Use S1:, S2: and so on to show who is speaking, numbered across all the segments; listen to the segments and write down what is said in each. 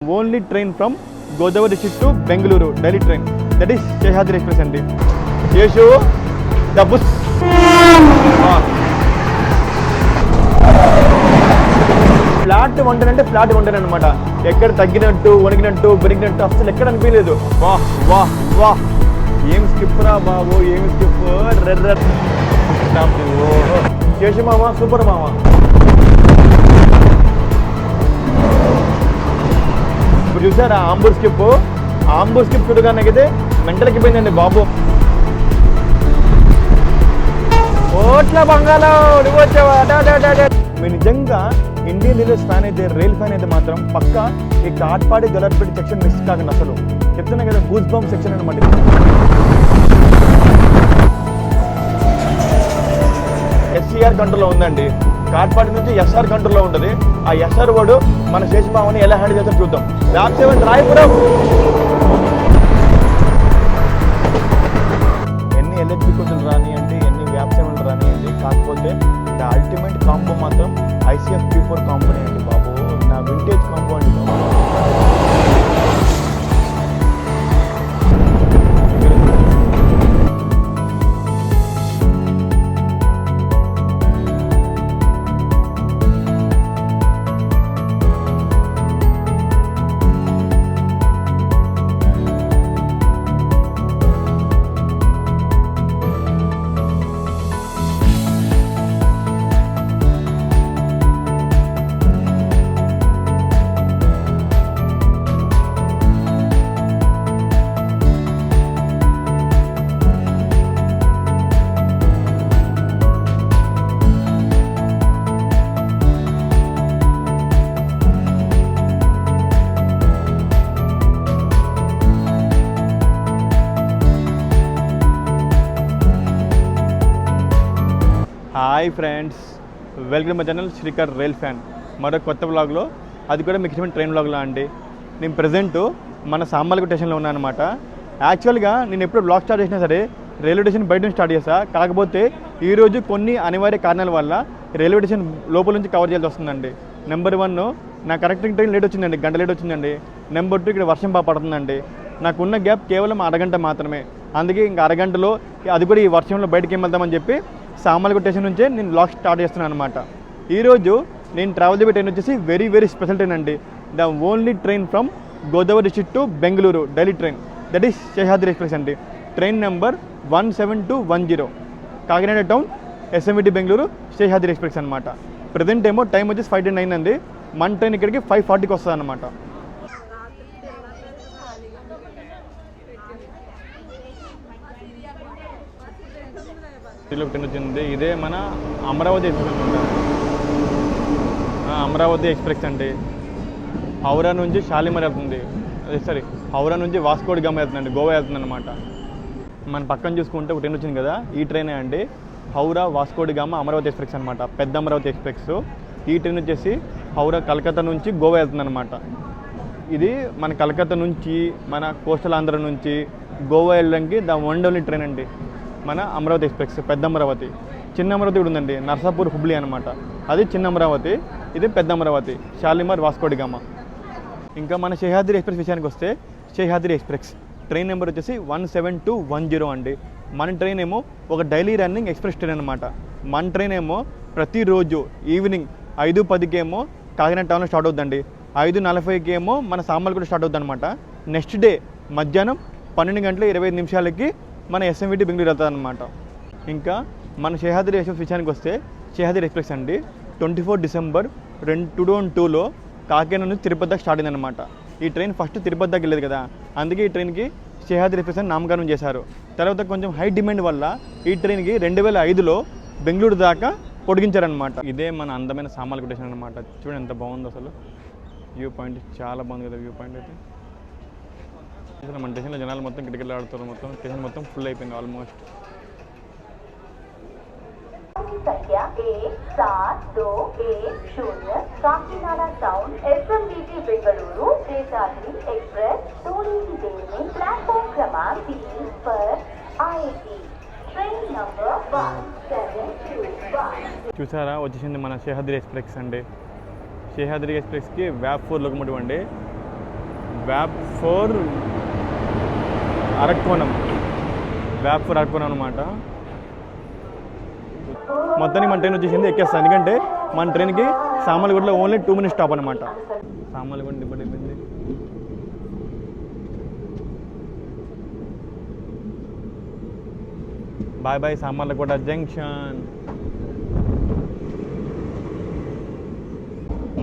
S1: Only train from Godavari district to Bengaluru, daily train. That is Shehadri Express andi. Yeshu, the bus. Flat వంటనంటే flat వంటనే అనమాట. ఎక్కడ తగ్గినట్టు వణికినట్టు బెరిగినట్టు అసలు ఎక్కడ అనిపించలేదు. వా వా వా ఏం స్కిప్ రా బాబు, ఏం స్కిప్. రెర్ర చేసి మామ, సూపర్ మామ. ఇప్పుడు చూసారా ఆంబూర్ స్కిప్ చూడగానైతే మెంటల్కి పోయిందండి బాబు. ఓట్ల బంగాళా ఉడిపోచ్చావా. మీరు నిజంగా ఇండియన్ రైల్వేస్ ఫ్యాన్ అయితే, రైల్ ఫ్యాన్ అయితే మాత్రం పక్కా ఈ కాట్పాడి జలర్పేట సెక్షన్ మిస్ కాకండి. అసలు చెప్తున్నా కదా, గూస్ బంప్ సెక్షన్ అనమాట. ఎస్సీఆర్ కంట్రోల్లో ఉందండి. కాట్పాడి నుంచి ఎస్ఆర్ కంట్రోల్లో ఉంటుంది. ఆ ఎస్ఆర్ వాడు మన శేషబాబుని ఎలా హ్యాండిల్ చేస్తారో చూద్దాం. రామ్7 రాయపురం ఎన్ని ఎల్హెచ్పి కోచ్లు రానియండి, ఎన్ని వ్యాప్7 రానియండి, కాకపోతే ద అల్టిమేట్ కాంబో మాత్రం ICF P4 కాంబోనే అండి బాబు. నా వింటేజ్ కాంబో అండి బాబు. Hi friends, welcome my channel Srikar rail fan. మరో కొత్త వ్లాగ్లో, అది కూడా మీకు ఇష్టమైన ట్రైన్ వ్లాగ్లో అండి. నేను ప్రజెంట్ మన సామర్లకోట స్టేషన్లో ఉన్నాను అనమాట. యాక్చువల్గా నేను ఎప్పుడు వ్లాగ్ స్టార్ట్ చేసినా సరే రైల్వే స్టేషన్ బయట నుంచి స్టార్ట్ చేస్తా. కాకపోతే ఈరోజు కొన్ని అనివార్య కారణాల వల్ల రైల్వే స్టేషన్ లోపల నుంచి కవర్ చేయాల్సి వస్తుందండి. నెంబర్ 1, నా కరెక్టింగ్ ట్రైన్ లేట్ వచ్చిందండి, గంట లేట్ వచ్చిందండి. నెంబర్ 2, ఇక్కడ వర్షం బాగా పడుతుందండి. నాకున్న గ్యాప్ కేవలం అరగంట మాత్రమే. అందుకే ఇంకా అరగంటలో అది కూడా ఈ వర్షంలో బయటకి ఏం వెళ్దామని చెప్పి సామర్లకోట స్టేషన్ నుంచే నేను వ్లాగ్ స్టార్ట్ చేస్తున్నాను అనమాట. ఈరోజు నేను ట్రావెల్ చేయబోయే ట్రైన్ వచ్చేసి వెరీ స్పెషల్ ట్రైన్ అండి. The only train from Godavari district to Bengaluru, daily train. That is Seshadri express అండి. Train number 17210, Kakinada town SMVT Bengaluru Seshadri express అనమాట. ప్రజెంట్ ఏమో టైం వచ్చేసి 5:09 అండి. మన ట్రైన్ ఇక్కడికి 5:40కి వస్తుంది అనమాట. ట్రైన్ వచ్చింది. ఇదే మన అమరావతి ఎక్స్ప్రెస్ అనమాట. అమరావతి ఎక్స్ప్రెస్ అండి. హౌరా నుంచి షాలిమార్ వెళ్తుంది. హౌరా నుంచి వాస్కోడి గామ వెళ్తుందండి, గోవా వెళ్తుంది అనమాట. మన పక్కన చూసుకుంటే ఒక ట్రైన్ వచ్చింది కదా, ఈ ట్రైనే అండి. హౌరా వాస్కోడి గామ అమరావతి ఎక్స్ప్రెస్ అనమాట, పెద్ద అమరావతి ఎక్స్ప్రెస్. ఈ ట్రైన్ వచ్చేసి హౌరా కలకత్తా నుంచి గోవా వెళ్తుంది అనమాట. ఇది మన కలకత్తా నుంచి, మన కోస్టల్ ఆంధ్ర నుంచి గోవా వెళ్ళడానికి ద వన్ ఓన్లీ ట్రైన్ అండి మన అమరావతి ఎక్స్ప్రెస్. పెద్ద అమరావతి, చిన్న అమరావతి కూడా ఉందండి, నర్సాపూర్ హుబ్లీ అనమాట. అది చిన్న అమరావతి, ఇది పెద్ద అమరావతి, షాలిమార్ వాస్కోడి గామ. ఇంకా మన శేషాద్రి ఎక్స్ప్రెస్ విషయానికి వస్తే, శేషాద్రి ఎక్స్ప్రెస్ ట్రైన్ నెంబర్ వచ్చేసి 17210 అండి. మన ట్రైన్ ఏమో ఒక డైలీ రన్నింగ్ ఎక్స్ప్రెస్ ట్రైన్ అనమాట. మన ట్రైన్ ఏమో ప్రతిరోజు ఈవినింగ్ 5:10కి ఏమో కాకినాడ టౌన్లో స్టార్ట్ అవుతుందండి. 5:40కి ఏమో మన సామర్లకోట స్టార్ట్ అవుతుంది అనమాట. నెక్స్ట్ డే మధ్యాహ్నం 12:25 మన SMVT బెంగళూరు వెళ్తుంది అనమాట. ఇంకా మన శేషాద్రి ఎక్స్ప్రెస్ విషయానికి వస్తే, శేషాద్రి ఎక్స్ప్రెస్ అండి 24 డిసెంబర్ 2002లో కాకినాడ నుంచి తిరుపతి దాకా స్టార్ట్ అయిందనమాట. ఈ ట్రైన్ ఫస్ట్ తిరుపతి దాకా వెళ్ళేది కదా, అందుకే ఈ ట్రైన్కి శేషాద్రి ఎక్స్ప్రెస్ అని నామకరణం చేశారు. తర్వాత కొంచెం హై డిమాండ్ వల్ల ఈ ట్రైన్కి 2005లో బెంగళూరు దాకా పొడిగించారనమాట. ఇదే మన అందమైన సామర్లకోట స్టేషన్ అనమాట. చూడండి ఎంత బాగుందో అసలు. వ్యూ పాయింట్ చాలా బాగుంది కదా. వ్యూ పాయింట్ అయితే మన స్టేషన్లో జనాలు మొత్తం కిటికీలు ఆడుతారు. మొత్తం స్టేషన్ మొత్తం ఫుల్ అయిపోయింది ఆల్మోస్ట్.
S2: संख्या 1720 Kakinada town SMVT Bengaluru Seshadri express थोड़ी ही देर में प्लेटफॉर्म क्रमांक 3 पर आएगी. Train number 172.
S1: చూసారా, వచ్చేసింది మన శేషాద్రి ఎక్స్ప్రెస్ అండి. శేషాద్రి ఎక్స్ప్రెస్కి వ్యాప్ 4 లోకమోటివ్ అండి. వ్యాప్ ఫోర్ అరక్కోణం అనమాట. మొత్తానికి మన ట్రైన్ వచ్చేసింది, ఎక్కేస్తాను. ఎందుకంటే మన ట్రైన్కి సామర్లకోటలో ఓన్లీ 2 minutes స్టాప్ అనమాట. సామర్లకోట డిపోట్ అయిపోయింది. Bye bye Samarlakota junction.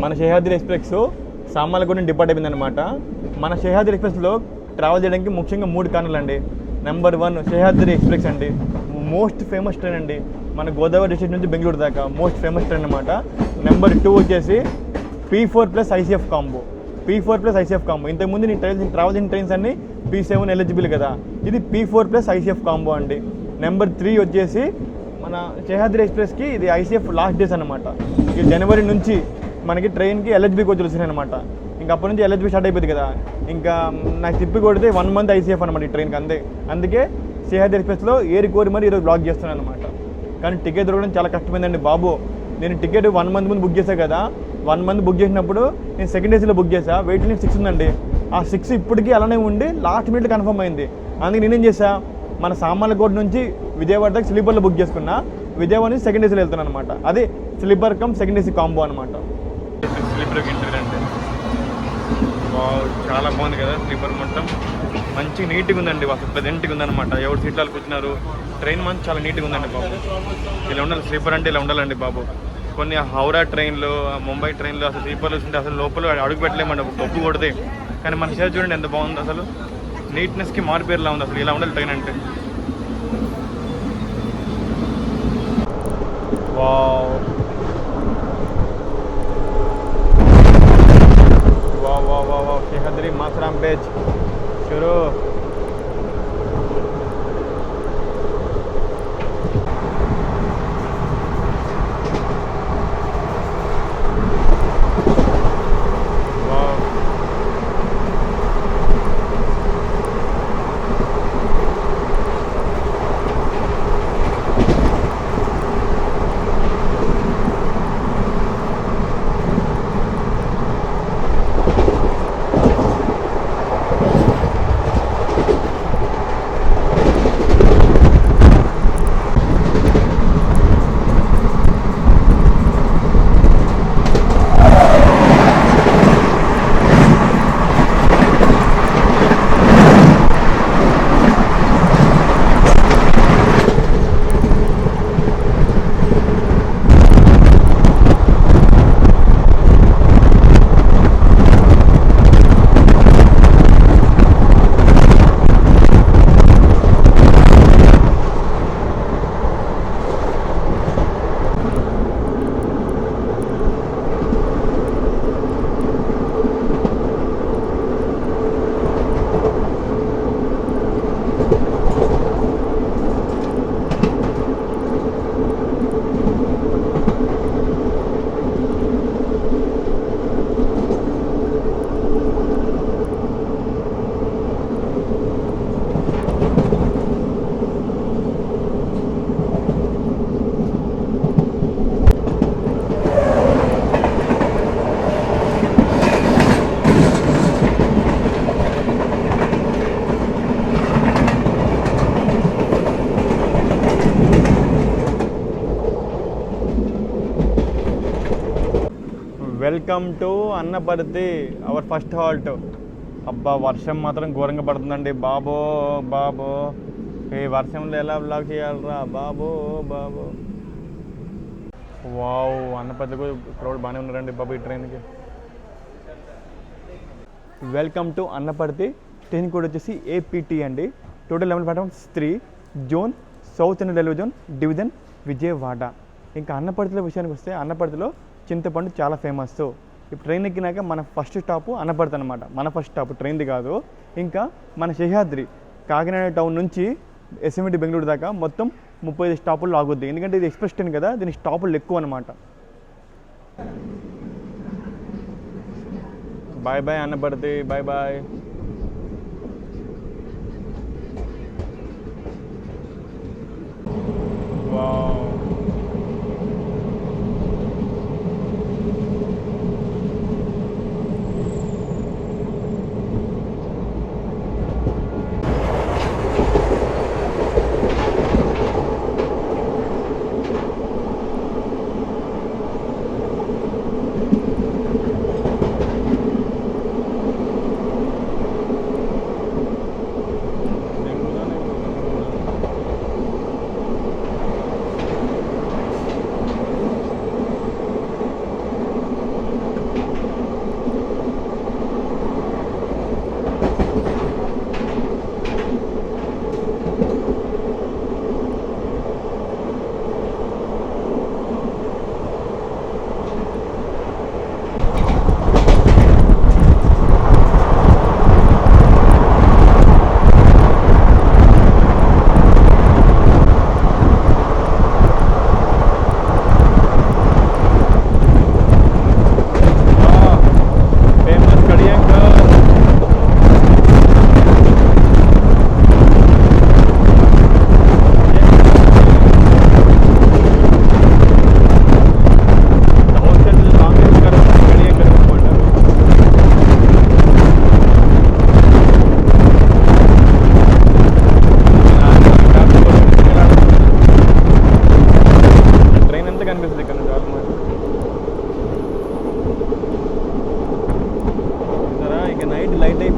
S1: మన శేషాద్రి ఎక్స్ప్రెస్ సామర్లకోట డిపార్ట్ అయిపోయింది అనమాట. మన శేషాద్రి ఎక్స్ప్రెస్లో ట్రావెల్ చేయడానికి ముఖ్యంగా 3 కారణాలు అండి. నెంబర్ 1 శేషాద్రి ఎక్స్ప్రెస్ అండి, మోస్ట్ ఫేమస్ ట్రైన్ అండి. మన గోదావరి డిస్ట్రిక్ట్ నుంచి బెంగళూరు దాకా మోస్ట్ ఫేమస్ ట్రైన్ అనమాట. నెంబర్ 2 వచ్చేసి P4+ ICF కాంబో. ఇంతకుముందు నేను ట్రావెల్ చేసిన ట్రైన్స్ అన్ని P7 ఎలిజిబుల్ కదా, ఇది P4+ ICF కాంబో అండి. నెంబర్ 3 వచ్చేసి మన శేషాద్రి ఎక్స్ప్రెస్కి ఇది ICF లాస్ట్ డేస్ అనమాట. ఈ జనవరి నుంచి మనకి ట్రైన్కి LHB కోచ్లు వచ్చినాయి అనమాట. ఇంకా అప్పటి నుంచి LHB స్టార్ట్ అయిపోయింది కదా, ఇంకా నాకు తిప్పి కొడితే 1 month ICF అనమాట ఈ ట్రైన్కి. అందుకే శేషాద్రి ఎక్స్ప్రెస్లో ఏరి కోరి మరి ఈరోజు బ్లాక్ చేస్తున్నాను అనమాట. కానీ టికెట్ దొరకడం చాలా కష్టమైందండి బాబు. నేను టికెట్ 1 month ముందు బుక్ చేశాను కదా, 1 month బుక్ చేసినప్పుడు నేను సెకండ్ ఏసీలో బుక్ చేసా. వెయిట్ లిస్ట్ 6 ఉందండి. ఆ 6 ఇప్పటికీ అలానే ఉండి లాస్ట్ మినిట్లో కన్ఫర్మ్ అయింది. అందుకే నేనేం చేశా, మన సామర్లకోట నుంచి విజయవాడ దాకా స్లీపర్లో బుక్ చేసుకున్నా. విజయవాడ నుంచి సెకండ్ ఏసీలో వెళ్తున్నాను అనమాట. అది sleeper come second AC combo అనమాట. స్లీపర్కి ఎంట్రీ అంటే చాలా బాగుంది కదా. స్లీపర్ మొత్తం మంచి నీట్గా ఉందండి, అసలు ప్రెజెంట్గా ఉందన్నమాట. ఎవరు సీట్లు కూర్చున్నారు, ట్రైన్ మంచి చాలా నీట్గా ఉందండి బాబు. ఇలా ఉండాలి స్లీపర్ అంటే, ఇలా ఉండాలండి బాబు. కొన్ని హౌరా ట్రైన్లు, ముంబై ట్రైన్లు అసలు స్లీపర్లు ఉంటే అసలు లోపల అడుగు పెట్టలేమండి, బొబ్బు కొడితే. కానీ మన షేర్ చూడండి ఎంత బాగుంది, అసలు నీట్నెస్కి మారుపేరులా ఉంది. అసలు ఇలా ఉండాలి ట్రైన్ అంటే. వావ్ वाह वाह वाह वाह शेखाद्री माथुराम पेज शुरू. Welcome to Annaparthi, our first halt. అబ్బా వర్షం మాత్రం ఘోరంగా పడుతుందండి బాబో బాబో. ఈ వర్షంలో ఎలా బ్లాక్ చేయాలరా బాబో బాబో. వావ్ అన్నపర్తికి క్రౌడ్ బాగానే ఉన్నారండి బాబు ఈ ట్రైన్కి. Welcome to Annaparthi. Train code వచ్చేసి APT అండి. Total 11 platforms 3, zone south and railway zone, division Vijayawada. ఇంకా అన్నపర్తిలో విషయానికి వస్తే, అన్నపర్తిలో చింతపండు చాలా ఫేమస్. ఇప్పుడు ట్రైన్ ఎక్కినాక మన ఫస్ట్ స్టాప్ అన్నపర్తి అనమాట. మన ఫస్ట్ స్టాప్ ట్రైన్ది కాదు. ఇంకా మన శేషాద్రి కాకినాడ టౌన్ నుంచి SMT బెంగళూరు దాకా మొత్తం 35 స్టాపుల్లో ఆగుద్ది. ఎందుకంటే ఇది ఎక్స్ప్రెస్ ట్రైన్ కదా, దీని స్టాపులు ఎక్కువ అనమాట. Bye bye Annaparthi, bye bye. Wow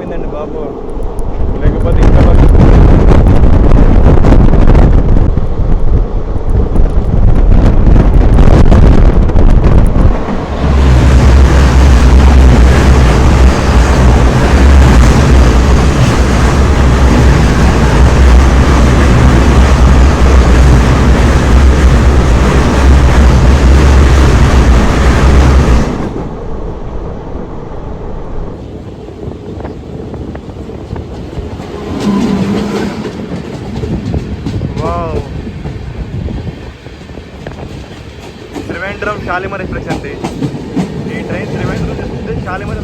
S1: అయిపోయిందండి బాబు, లేకపోతే ఇంకా త్రివేంద్రం షాలిమార్ ఎక్స్ప్రెస్ అండి. ఈ ట్రైన్ త్రివేంద్రం చేస్తుంది Shalimar.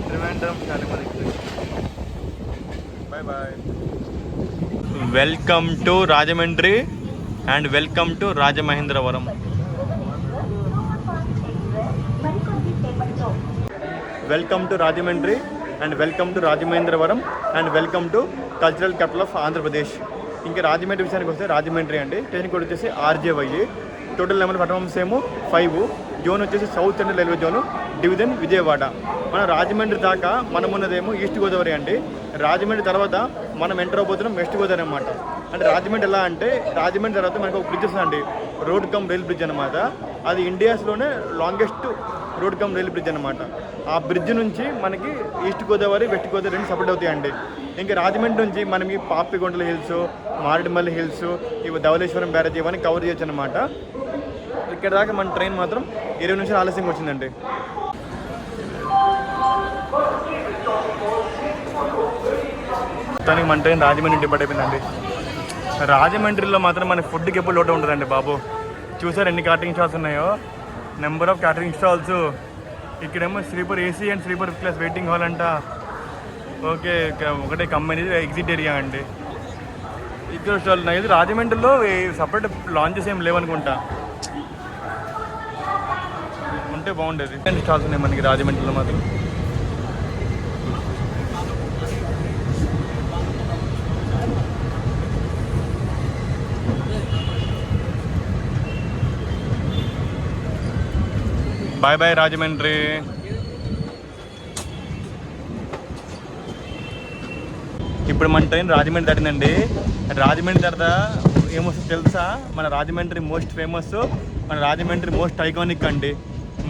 S1: Trivandrum Shalimar express. Bye bye. Welcome to Rajahmundry and welcome to Rajamahendravaram. Welcome to Rajahmundry and welcome to Rajamahendravaram and welcome to cultural capital of Andhra Pradesh. ఇంకా రాజమండ్రి విషయానికి వస్తే రాజమండ్రి అండి. స్టేషన్ కోడ్ వచ్చేసి RJY. టోటల్ నెంబర్ ప్లాట్ఫామ్స్ ఏమో 5. జోన్ వచ్చేసి south central railway zone, division Vijayawada. మన రాజమండ్రి దాకా మనం ఉన్నదేమో ఈస్ట్ గోదావరి అండి. రాజమండ్రి తర్వాత మనం ఎంటర్ అవబోతున్నాం వెస్ట్ గోదావరి అనమాట. అంటే రాజమండ్రి ఎలా అంటే, రాజమండ్రి తర్వాత మనకు ఒక బ్రిడ్జ్ వస్తుందండి, రోడ్ కమ్ రైల్ బ్రిడ్జ్ అనమాట. అది ఇండియాస్లోనే longest road cum rail bridge అనమాట. ఆ బ్రిడ్జ్ నుంచి మనకి ఈస్ట్ గోదావరి వెస్ట్ గోదావరి రెండు సపరేట్ అవుతాయండి. ఇంకా రాజమండ్రి నుంచి మనం ఈ పాపికొండల హిల్స్, మారేడుమల్లి హిల్స్, ఇవి ధవళేశ్వరం బ్యారేజ్ ఇవన్నీ కవర్ చేయొచ్చు అనమాట. ఇక్కడ దాకా మన ట్రైన్ మాత్రం 20 నిమిషాలు ఆలస్యంగా వచ్చిందండి. మొత్తానికి మన ట్రైన్ రాజమండ్రి డిపార్ట్ అయిపోయిందండి. రాజమండ్రిలో మాత్రం మన ఫుడ్కి ఎప్పుడు లోటు ఉంటుందండి బాబు. చూసారు ఎన్ని క్యాటరింగ్ స్టాల్స్ ఉన్నాయో, నెంబర్ ఆఫ్ క్యాటరింగ్ స్టాల్స్. ఇక్కడేమో sleeper AC and sleeper class waiting hall అంట. ఓకే, ఒకటే కంపెనీ ఎగ్జిట్ ఏరియా అండి. ఇక్కడ స్టాల్ ఇది రాజమండ్రిలో సపరేట్ లాంచెస్ ఏం లేవనుకుంటా, ఉంటే బాగుండేది. స్టాల్స్ ఉన్నాయి మనకి రాజమండ్రిలో మాత్రం. Bye bye Rajahmundry. ఇప్పుడు మన ట్రైన్ రాజమండ్రి దాటిందండి. రాజమండ్రి తర్వాత ఏమొస్తుంది తెలుసా? మన రాజమండ్రి మోస్ట్ ఫేమస్, మన రాజమండ్రి మోస్ట్ ఐకానిక్ అండి,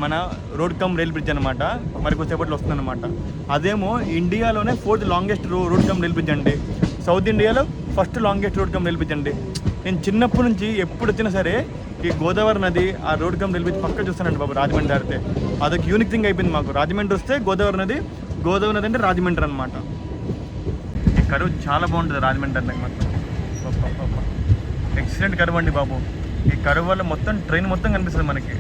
S1: మన రోడ్ కమ్ రైల్ బ్రిడ్జ్ అనమాట. మరి కొద్దిసేపట్లో వస్తుందన్నమాట. అదేమో ఇండియాలోనే 4th longest road cum rail bridge అండి. సౌత్ ఇండియాలో first longest road cum rail bridge అండి. నేను చిన్నప్పటి నుంచి ఎప్పుడు వచ్చినా సరే ఈ గోదావరి నది, ఆ రోడ్ కమ్ రైల్ బ్రిడ్జ్ పక్క చూస్తానండి బాబు. రాజమండ్రి దాటితే అదొక యూనిక్ థింగ్ అయిపోయింది మాకు. రాజమండ్రి వస్తే గోదావరి నది, గోదావరి నది అంటే రాజమండ్రి అనమాట. ఈ కరువు చాలా బాగుంటుంది రాజమండ్రి అంటే మాత్రం. ఎక్సలెంట్ కరువు అండి బాబు. ఈ కరువు వల్ల మొత్తం ట్రైన్ మొత్తం కనిపిస్తుంది మనకి.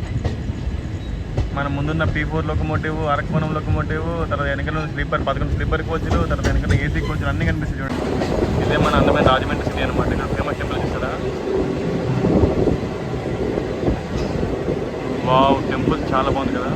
S1: మన ముందున్న P4 లోకమోటివ్, అరకోణం లోకమోటివ్, తర్వాత వెనకాల స్లీపర్ 11 స్లీపర్ కోచ్లు, తర్వాత వెనకాల AC కోచ్లు అన్నీ కనిపిస్తాయి చూడండి. ఇదే మన అందమైన రాజమండ్రి సిటీ అనమాట. ఇక్కడ ఫేమస్ టెంపుల్ చూస్తారా? వావ్, టెంపుల్ చాలా బాగుంది కదా.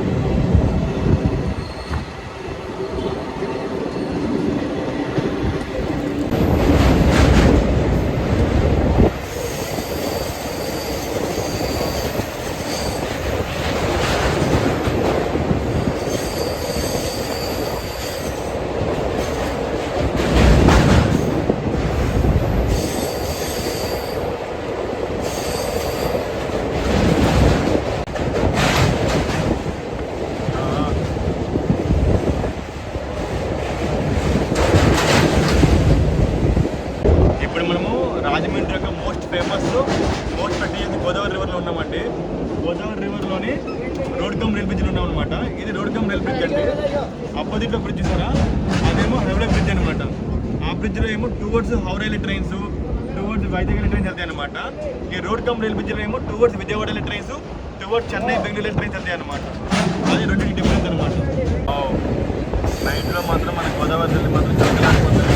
S1: రాజమండ్రి యొక్క మోస్ట్ ఫేమస్, మోస్ట్ ప్రత్యేకత గోదావరి రివర్లో ఉన్నామండి. గోదావరి రివర్లోని రోడ్ కమ్ రైల్ బ్రిడ్జ్లో ఉన్నాం అనమాట. ఇది రోడ్ కమ్ రైల్ బ్రిడ్జ్ అండి. అపోజిట్లో బ్రిడ్జ్ సారా, అదేమో హైవే బ్రిడ్జ్ అనమాట. ఆ బ్రిడ్జ్లో ఏమో towards Howrah trains, towards Vizag trains వెళ్తాయి అనమాట. ఈ రోడ్ కమ్ రైల్ బ్రిడ్జ్లో ఏమో towards Vijayawada trains, towards Chennai Bengaluru trains వెళ్తాయి అనమాట. అది రెండింటి డిఫరెన్స్ అనమాట. నైట్లో మాత్రం మన గోదావరి రైలు మాత్రం చక్కలాడిపోతుంది.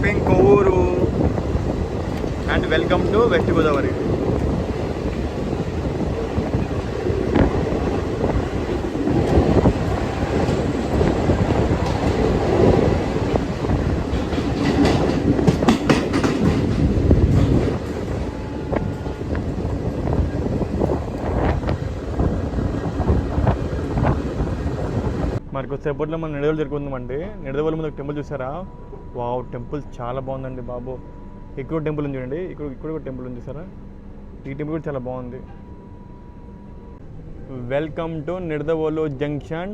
S1: Stopping Kovvur and welcome to West Godavari. మరి కొద్దిసేపట్లో మనం నిడదవోలు జరుగుతుందండి. నిడదవోలు ముందు ఒక టెంపుల్ చూసారా? వావ్, టెంపుల్ చాలా బాగుందండి బాబు. ఇక్కడ టెంపుల్ ఉంది చూడండి, ఇక్కడ కూడా టెంపుల్ ఉంది చూసారా? ఈ టెంపుల్ కూడా చాలా బాగుంది. Welcome to Nidadavolu junction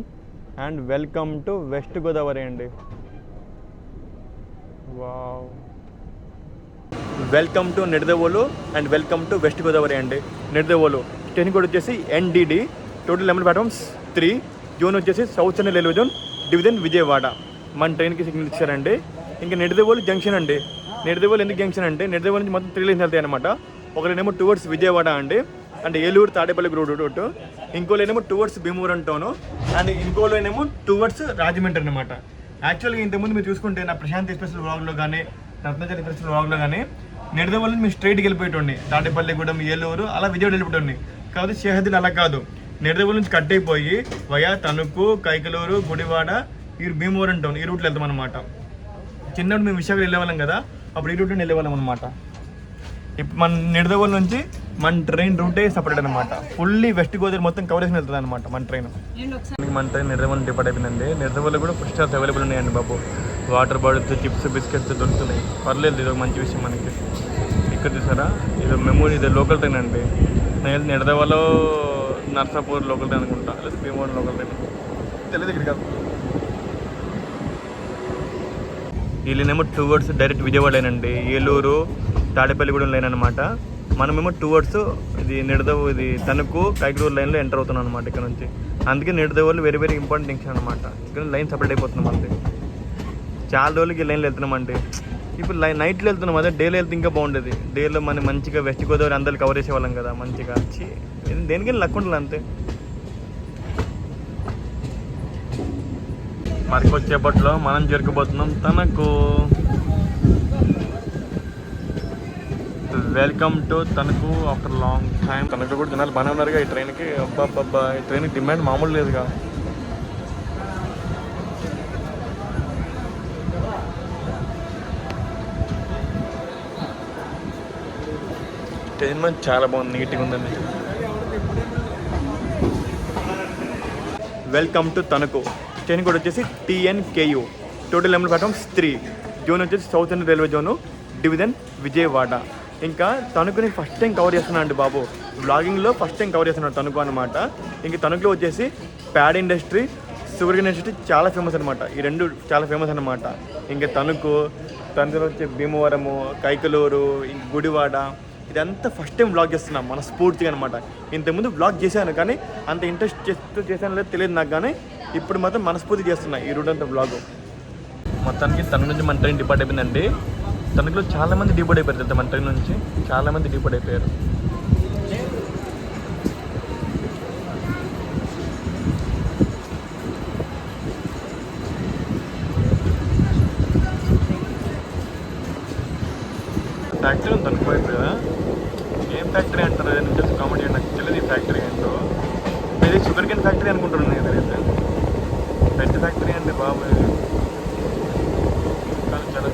S1: and welcome to West Godavari అండి. Wow, welcome to Nidadavolu and welcome to West Godavari అండి. నిడదవోలు స్టేషన్ కోడ్ వచ్చేసి NDD, total number platforms 3, zone వచ్చేసి south central railway zone, division Vijayawada. మన ట్రైన్కి సిగ్నల్ ఇచ్చారండి. ఇంకా నిడదవోలు జంక్షన్ అండి. నిడదవోలు ఎందుకు జంక్షన్ అంటే నిడదవోలు నుంచి మొత్తం 3 లైన్స్ వెళ్తాయి అనమాట. ఒకరేమో టువర్డ్స్ విజయవాడ అండి, అంటే ఏలూరు తాడేపల్లి రూట్. ఇంకోలేనేమో టువర్డ్స్ భీమవరం టౌన్ అండ్ ఇంకోలేనేమో టువర్డ్స్ రాజమండ్రి అనమాట. యాక్చువల్గా ఇంతకుముందు మీరు చూసుకుంటే నా ప్రశాంత్ ఎక్స్ప్రెస్ వ్లాగ్లో కానీ రత్నచర్ ఎక్స్ప్రెస్ వ్లాగ్లో కానీ నిడదవోలు నుంచి మీరు స్ట్రైట్కి వెళ్ళిపోయేటండి. తాడేపల్లిగూడెం, ఏలూరు అలా విజయవాడ వెళ్ళిపోతుంది. కాకపోతే షేహదీలు అలా కాదు, నిడదవోలు నుంచి కట్ అయిపోయి వయా తణుకు, కైకలూరు, గుడివాడ, ఈ భీమవరం టౌన్ ఈ రూట్లో వెళ్తాం అనమాట. చిన్నప్పుడు మేము విశాఖ వెళ్ళేవాళ్ళం కదా, అప్పుడు ఈ రూట్లో వెళ్ళేవాళ్ళం అనమాట. ఇప్పుడు మన నిడదవోలు నుంచి మన ట్రైన్ రూటే సపరేట్ అనమాట. ఫుల్లీ వెస్ట్ గోదావరి మొత్తం కవర్ చేసి వెళ్తుంది అనమాట మన ట్రైన్. మన ట్రైన్ నిడదవోలు డిపార్ట్ అయిపోయిందండి. నిడదవోలు కూడా ఫుడ్ స్టాల్స్ అవైలబుల్ ఉన్నాయండి బాబు. వాటర్ బాటిల్స్, చిప్స్, బిస్కెట్స్ దొరుకుతున్నాయి. పర్లేదు, ఇది ఒక మంచి విషయం మనకి. ఇక్కడ చూసారా, ఇది మెమోరీ, ఇది లోకల్ ట్రైన్ అండి. నేను నిడదవోలు నర్సాపూర్ లోకల్ ట్రైన్ అనుకుంటా, లేదా భీమవరం లోకల్ ట్రైన్ తెలియదు ఇక్కడ కాదు. వీళ్ళనేమో టువర్డ్స్ డైరెక్ట్ విజయవాడ లైన్ అండి. ఏలూరు తాడేపల్లిగూడెం లైన్ అనమాట. మనమేమో టువర్డ్స్ ఇది ఇది తణుకు కైకలూరు లైన్లో ఎంటర్ అవుతున్నాం అనమాట ఇక్కడ నుంచి. అందుకే Nidadavolu very very important junction అనమాట. ఇక్కడ లైన్ సపరేట్ అయిపోతున్నాం అంతే. చాలా రోజులకి లైన్లో వెళ్తున్నామండి. ఇప్పుడు నైట్లో వెళ్తున్నాం, అదే డేలో వెళ్తే ఇంకా బాగుండేది. డేలో మనం మంచిగా వెస్ట్ గోదావరి అందరు కవర్ చేసేవాళ్ళం కదా మంచిగా. దేనికైనా లక్ ఉంటుంది అంతే. మరికొచ్చేపట్లో మనం జరగబోతున్నాం Tanuku. Welcome to Tanuku after long time. Tanuku కూడా జనాలు బాగానే ఉన్నారుగా ఈ ట్రైన్కి. అబ్బా, ఈ ట్రైన్కి డిమాండ్ మామూలు లేదుగా. ట్రైన్ మంచి చాలా బాగుంది, నీట్గా ఉందండి. Welcome to Tanuku. Train code వచ్చేసి TNKU, total number platforms 3, zone వచ్చేసి south central railway zone, division Vijayawada. ఇంకా తణుకుని ఫస్ట్ టైం కవర్ చేస్తున్నాను అండి బాబు. బ్లాగింగ్లో ఫస్ట్ టైం కవర్ చేస్తున్నాడు తణుకు అనమాట. ఇంక తణుకులో వచ్చేసి ప్యాడ్ ఇండస్ట్రీ, షుగర్ ఇండస్ట్రీ చాలా ఫేమస్ అనమాట. ఈ రెండు చాలా ఫేమస్ అనమాట. ఇంకా తణుకులో వచ్చే భీమవరము, కైకలూరు, ఇంక గుడివాడ, ఇదంతా ఫస్ట్ టైం బ్లాగ్ చేస్తున్నాం మన స్ఫూర్తిగా అనమాట. ఇంతకుముందు బ్లాగ్ చేశాను కానీ అంత ఇంట్రెస్ట్ చేశాను లేదు తెలియదు నాకు, కానీ ఇప్పుడు మాత్రం మనస్ఫూర్తి చేస్తున్నా ఈ రూట్ అంతా బ్లాగ్. మొత్తానికి తణుకు నుంచి మన ట్రైన్ డిపార్ట్ అయిపోయిందండి. తణుకులో చాలామంది డిపార్ట్ అయిపోయారు, మన ట్రైన్ నుంచి చాలామంది డిపార్ట్ అయిపోయారు. ఫ్యాక్టరీ ఉంది అనుకోయిపోయా. ఏం ఫ్యాక్టరీ అంటారు, నేను తెలిసి కామెడీ నాకు తెలియదు ఈ ఫ్యాక్టరీ ఏంటో. ఇది షుగర్ కేన్ ఫ్యాక్టరీ అనుకుంటున్నాను నేను. తెలియదు పెద్ద ఫ్యాక్టరీ అండి బాబు. చాలా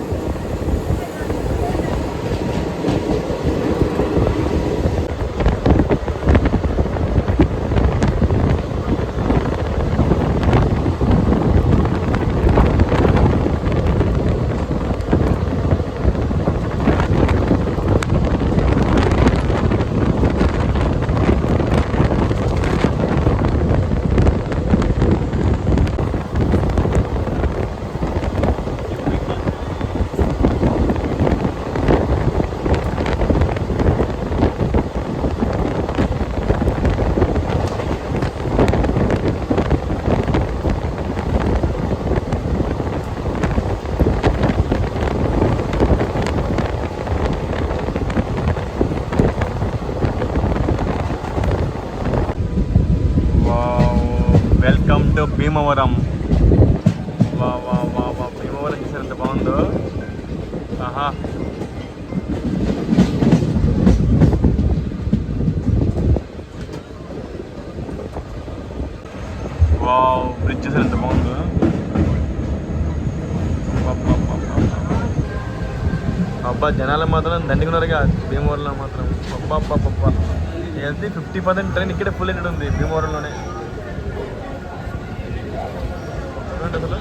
S1: భీమవరం. వా వా వా వా భీమవరం చూసారు ఎంత బాగుందో. వావ్, బ్రిడ్జ్ అసలు ఎంత బాగుందో. అబ్బా, జనాలు మాత్రం దండికున్నారుగా భీమవరంలో మాత్రం. అబ్బా, వెళ్తే 50% ట్రైన్ ఇక్కడే ఫుల్ అయినట్టు ఉంది భీమవరంలోనే. అసలు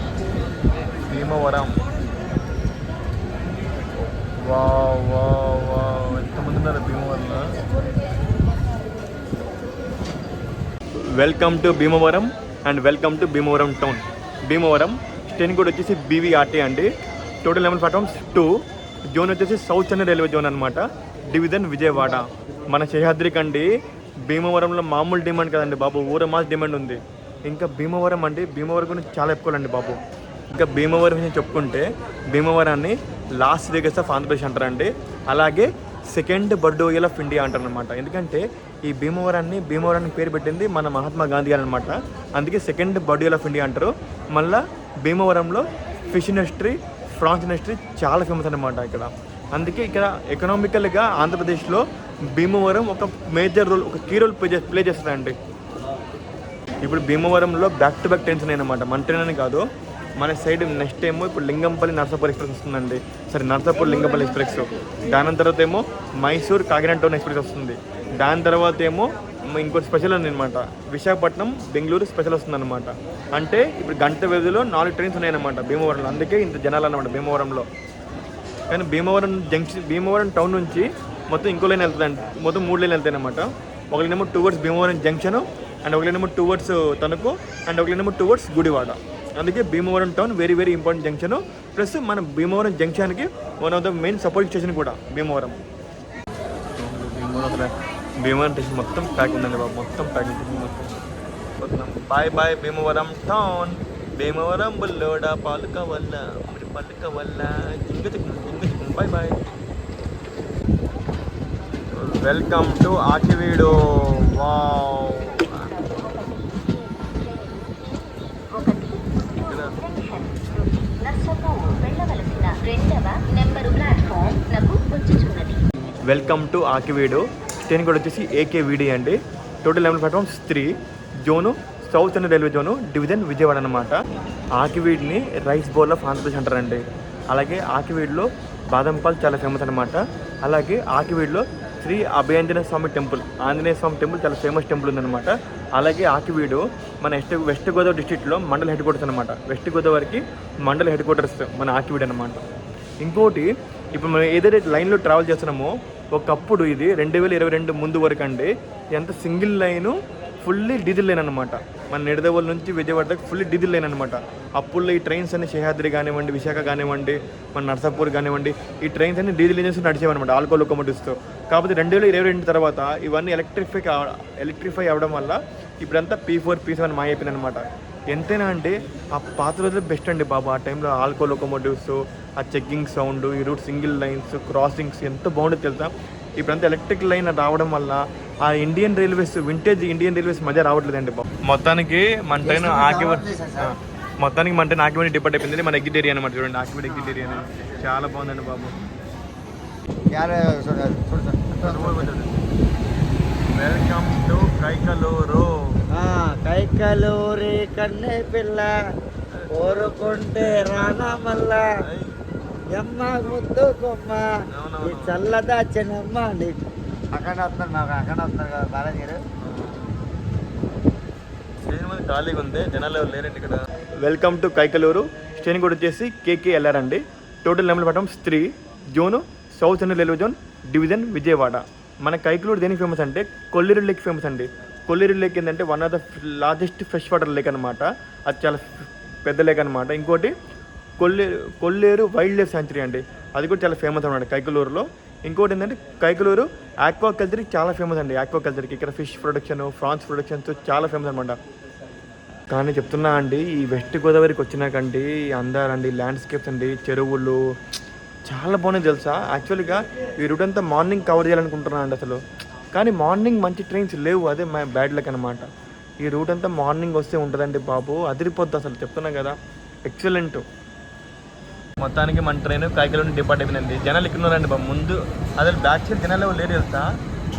S1: భీమవరం వావ్ ఎంతమంది ఉన్నారు భీమవరంలో. Welcome to Bhimavaram and welcome to Bhimavaram town. Bhimavaram station code వచ్చేసి BVRT అండి. Total 11 platforms 2. జోన్ వచ్చేసి సౌత్ చెన్నై రైల్వే జోన్ అనమాట. డివిజన్ విజయవాడ. మన శేషాద్రి కండి భీమవరంలో మామూలు డిమాండ్ కదండి బాబు, ఊరమాస్ డిమాండ్ ఉంది. ఇంకా భీమవరం అండి, భీమవరం గురించి చాలా చెప్పుకోవాలండి బాబు. ఇంకా భీమవరం గురించి చెప్పుకుంటే భీమవరాన్ని లాస్ వేగస్ ఆఫ్ ఆంధ్రప్రదేశ్ అంటారండి. అలాగే second bird oil of India అంటారనమాట. ఎందుకంటే ఈ భీమవరాన్ని పేరు పెట్టింది మన మహాత్మా గాంధీ గారు అనమాట. అందుకే second bird oil of India అంటారు. మళ్ళీ భీమవరంలో ఫిష్ ఇండస్ట్రీ, ఫ్రాన్స్ ఇండస్ట్రీ చాలా ఫేమస్ అనమాట ఇక్కడ. అందుకే ఇక్కడ ఎకనామికల్గా ఆంధ్రప్రదేశ్లో భీమవరం ఒక మేజర్ రోల్, ఒక కీ రోల్ ప్లే చేస్తుందండి. ఇప్పుడు భీమవరంలో బ్యాక్ టు బ్యాక్ ట్రైన్స్ ఉన్నాయి అనమాట. మన ట్రైన్ అని కాదు, మన సైడ్ నెక్స్ట్ ఏమో ఇప్పుడు లింగంపల్లి నర్సాపూర్ ఎక్స్ప్రెస్ వస్తుందండి. సరే, నర్సాపూర్ లింగంపల్లి ఎక్స్ప్రెస్. దాని తర్వాత ఏమో మైసూర్ కాకినాడ టౌన్ ఎక్స్ప్రెస్ వస్తుంది. దాని తర్వాత ఏమో ఇంకో స్పెషల్ ఉంది అనమాట, విశాఖపట్నం బెంగళూరు స్పెషల్ వస్తుంది అనమాట. అంటే ఇప్పుడు గంట వ్యవధిలో 4 ట్రైన్స్ ఉన్నాయన్నమాట భీమవరంలో. అందుకే ఇంత జనాలు అన్నమాట భీమవరంలో. కానీ భీమవరం టౌన్ నుంచి మొత్తం ఇంకో లైన్ వెళ్తుందండి. మొత్తం 3 లైన్లు వెళ్తాయి అనమాట. ఒక లైన్ ఏమో టువర్డ్స్ భీమవరం జంక్షన్, అండ్ ఒక లైన్ ఏమో టువర్డ్స్ తణుకు, అండ్ ఒక లైన్ ఏమో టువర్డ్స్ గుడివాడ. అందుకే Bhimavaram town very very important junction. Plus మన భీమవరం జంక్షన్కి one of the main support station కూడా భీమవరం. భీమవరం స్టేషన్ మొత్తం ప్యాక్ ఉందండి బాబు, మొత్తం ప్యాక్ ఉంటుంది మొత్తం. Bye Bhimavaram town. భీమవరం బుల్లోడ పాలుక వల్ల పలుక వల్ల bye. Welcome to Akividu. Wow, welcome to Akividu. Station code వచ్చేసి AKVD అండి. Total 11 platforms 3. Zone south Chennai railway zone, division Vijayawada అనమాట. ఆకివీడ్ని రైస్ బౌల్ ఆఫ్ ఆంధ్రప్రదేశ్ అంటారండి. అలాగే ఆకివీడ్లో బాదం పాలు చాలా ఫేమస్ అనమాట. అలాగే ఆకివీడ్లో శ్రీ అభయాంజనేయ స్వామి టెంపుల్, ఆంజనేయ స్వామి టెంపుల్ చాలా ఫేమస్ టెంపుల్ ఉందన్నమాట. అలాగే ఆకివీడు మన వెస్ట్ గోదావరి డిస్ట్రిక్ట్లో మండల హెడ్ క్వార్టర్స్ అనమాట. వెస్ట్ గోదావరికి మండల హెడ్ క్వార్టర్స్ మన ఆకివీడు అనమాట. ఇంకోటి, ఇప్పుడు మనం ఏదైతే లైన్లో ట్రావెల్ చేస్తున్నామో ఒకప్పుడు ఇది 2022 ముందు వరకు అండి ఎంత single line fully diesel line అనమాట. మన నిడదవోలు నుంచి విజయవాడ దాకా ఫుల్లీ డీజిల్ లైన్ అనమాట. అప్పుడు ఈ ట్రైన్స్ అన్ని శేషాద్రి కానివ్వండి, విశాఖ కానివ్వండి, మన నర్సాపూర్ కానివ్వండి, ఈ ట్రైన్స్ అన్ని డీజిల్ ఇంజన్స్ నడిచేవన్నమాట ఆల్కో లోకోమోటివ్స్తో. కాకపోతే 2022 తర్వాత ఇవన్నీ ఎలక్ట్రిఫై అవ్వడం వల్ల ఇప్పుడంతా P4, P7 మాయైపోయింది అనమాట. ఎంతైనా అంటే ఆ పాత రోజులు బెస్ట్ అండి బాబు. ఆ టైంలో ఆల్కో లోకోమోటివ్స్, ఆ చెక్కింగ్ సౌండ్, ఈ రూట్ సింగిల్ లైన్స్, క్రాసింగ్స్ ఎంత బాగుంటుంది తెలుసా. ఇప్పుడంతా ఎలక్ట్రిక్ లైన్ రావడం వల్ల ఆ వింటేజ్ ఇండియన్ రైల్వేస్ మధ్య రావట్లేదండి బాబు. మొత్తానికి మన ట్రైన్ ఆకివీడు డిపార్ట్ అయిపోయింది. మన ఎగ్జిట్ ఏరియా అనమాట. చూడండి, ఆకివీడు ఎగ్జిట్ ఏరియా చాలా బాగుందండి బాబు. Welcome to Kaikaluru.
S3: కైకలూరి కన్నె పిల్ల కోరుకుంటే రానా మల్లా ఎమ్మ ముద్దు కొమ్మ ఈ చల్లదాచనమ్మ. అక్కడ వస్తున్నారు, మాకు అక్కడ వస్తున్నారు కదా బాలాజీ గారు.
S1: స్టేషన్ మీద ఖాళీగా ఉంది, జనాలు ఎవరు లేరండి ఇక్కడ. Welcome to Kaikaluru. స్టేషన్ కూడా వచ్చేసి KKLR అండి. Total 11 platforms 3. Zone south Chennai railway zone, division Vijayawada. మన కైకలూరు దేనికి ఫేమస్ అంటే కొల్లేరు లేక్ ఫేమస్ అండి. కొల్లేరు లేక్ ఏంటంటే one of the largest fresh water lake అనమాట. అది చాలా పెద్ద లేక్ అనమాట. ఇంకోటి కొల్లేరు వైల్డ్ లైఫ్ శాంచురీ అండి, అది కూడా చాలా ఫేమస్ అనమాట కైకలూరులో. ఇంకోటి ఏంటంటే కైకలూరు ఆక్వాకల్చర్కి చాలా ఫేమస్ అండి. ఆక్వాకల్చర్కి ఇక్కడ ఫిష్ ప్రొడక్షన్, ఫ్రాన్స్ ప్రొడక్షన్స్ చాలా ఫేమస్ అనమాట. కానీ చెప్తున్నా అండి, ఈ వెస్ట్ గోదావరికి వచ్చినాకండి అందారండి, ల్యాండ్స్కేప్స్ అండి, చెరువులు చాలా బాగున్నాయి తెలుసా. యాక్చువల్గా ఈ రూట్ అంతా మార్నింగ్ కవర్ చేయాలనుకుంటున్నాను అండి అసలు. కానీ మార్నింగ్ మంచి ట్రైన్స్ లేవు, అదే మా బ్యాడ్ లక్ అనమాట. ఈ రూట్ అంతా మార్నింగ్ వస్తే ఉంటుందండి బాబు, అదిరిపోద్ది అసలు. చెప్తున్నా కదా, ఎక్సలెంట్. మొత్తానికి మన ట్రైన్ కాకినాడ నుండి డిపార్ట్ అయిపోయిందండి. జనాలు ఇక్కడ ఉన్నారండి బాబు. ముందు అసలు బ్యాక్ సైడ్ జనాలు లేరు తెలుసా,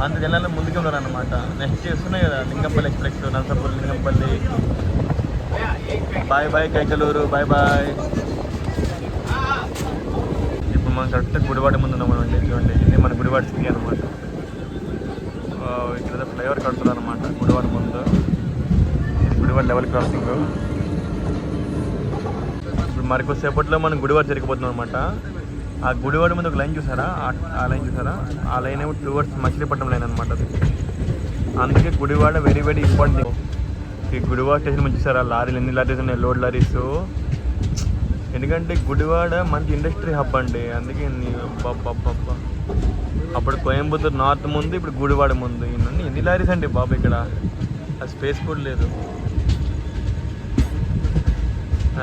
S1: అంత జనాలు ముందుకే ఉన్నారన్నమాట. నెక్స్ట్ చేస్తున్నాయి కదా Lingampalli express, Narasapuram Lingampalli. Bye bye Kaikaluru, bye bye. ఇప్పుడు మనం కరెక్ట్ గుడివాడ ముందు ఉన్నామండి. చూడండి ఇది మన గుడివాడ సిటీ అనమాట. ఇక్కడ ఫ్లైఓవర్ కడుతున్నారు అనమాట గుడివాడ ముందు. ఇది గుడివాడ లెవెల్ క్రాసింగ్. ఇప్పుడు మరికొద్దిసేపట్లో మనం గుడివాడ జరిగిపోతున్నాం అనమాట. ఆ గుడివాడ ముందు ఒక లైన్ చూసారా, ఆ లైన్ చూసారా, ఆ లైన్ ఏమో టువర్డ్స్ మచిలీపట్నం లైన్ అనమాట అది. అందుకే గుడివాడ వెరీ వెరీ ఇంపార్టెంట్. ఈ గుడివాడ స్టేషన్ మంచి చూసారా, లారీలు ఎన్ని లారీస్ ఉన్నాయి, లోడ్ లారీస్. ఎందుకంటే గుడివాడ మంచి ఇండస్ట్రీ హబ్ అండి. అందుకే అప్పుడు కోయంబత్తూరు నార్త్ ముందు, ఇప్పుడు గుడివాడ ముందు. ఎన్ని లారీస్ అండి బాబు ఇక్కడ, ఆ స్పేస్ కూడా లేదు.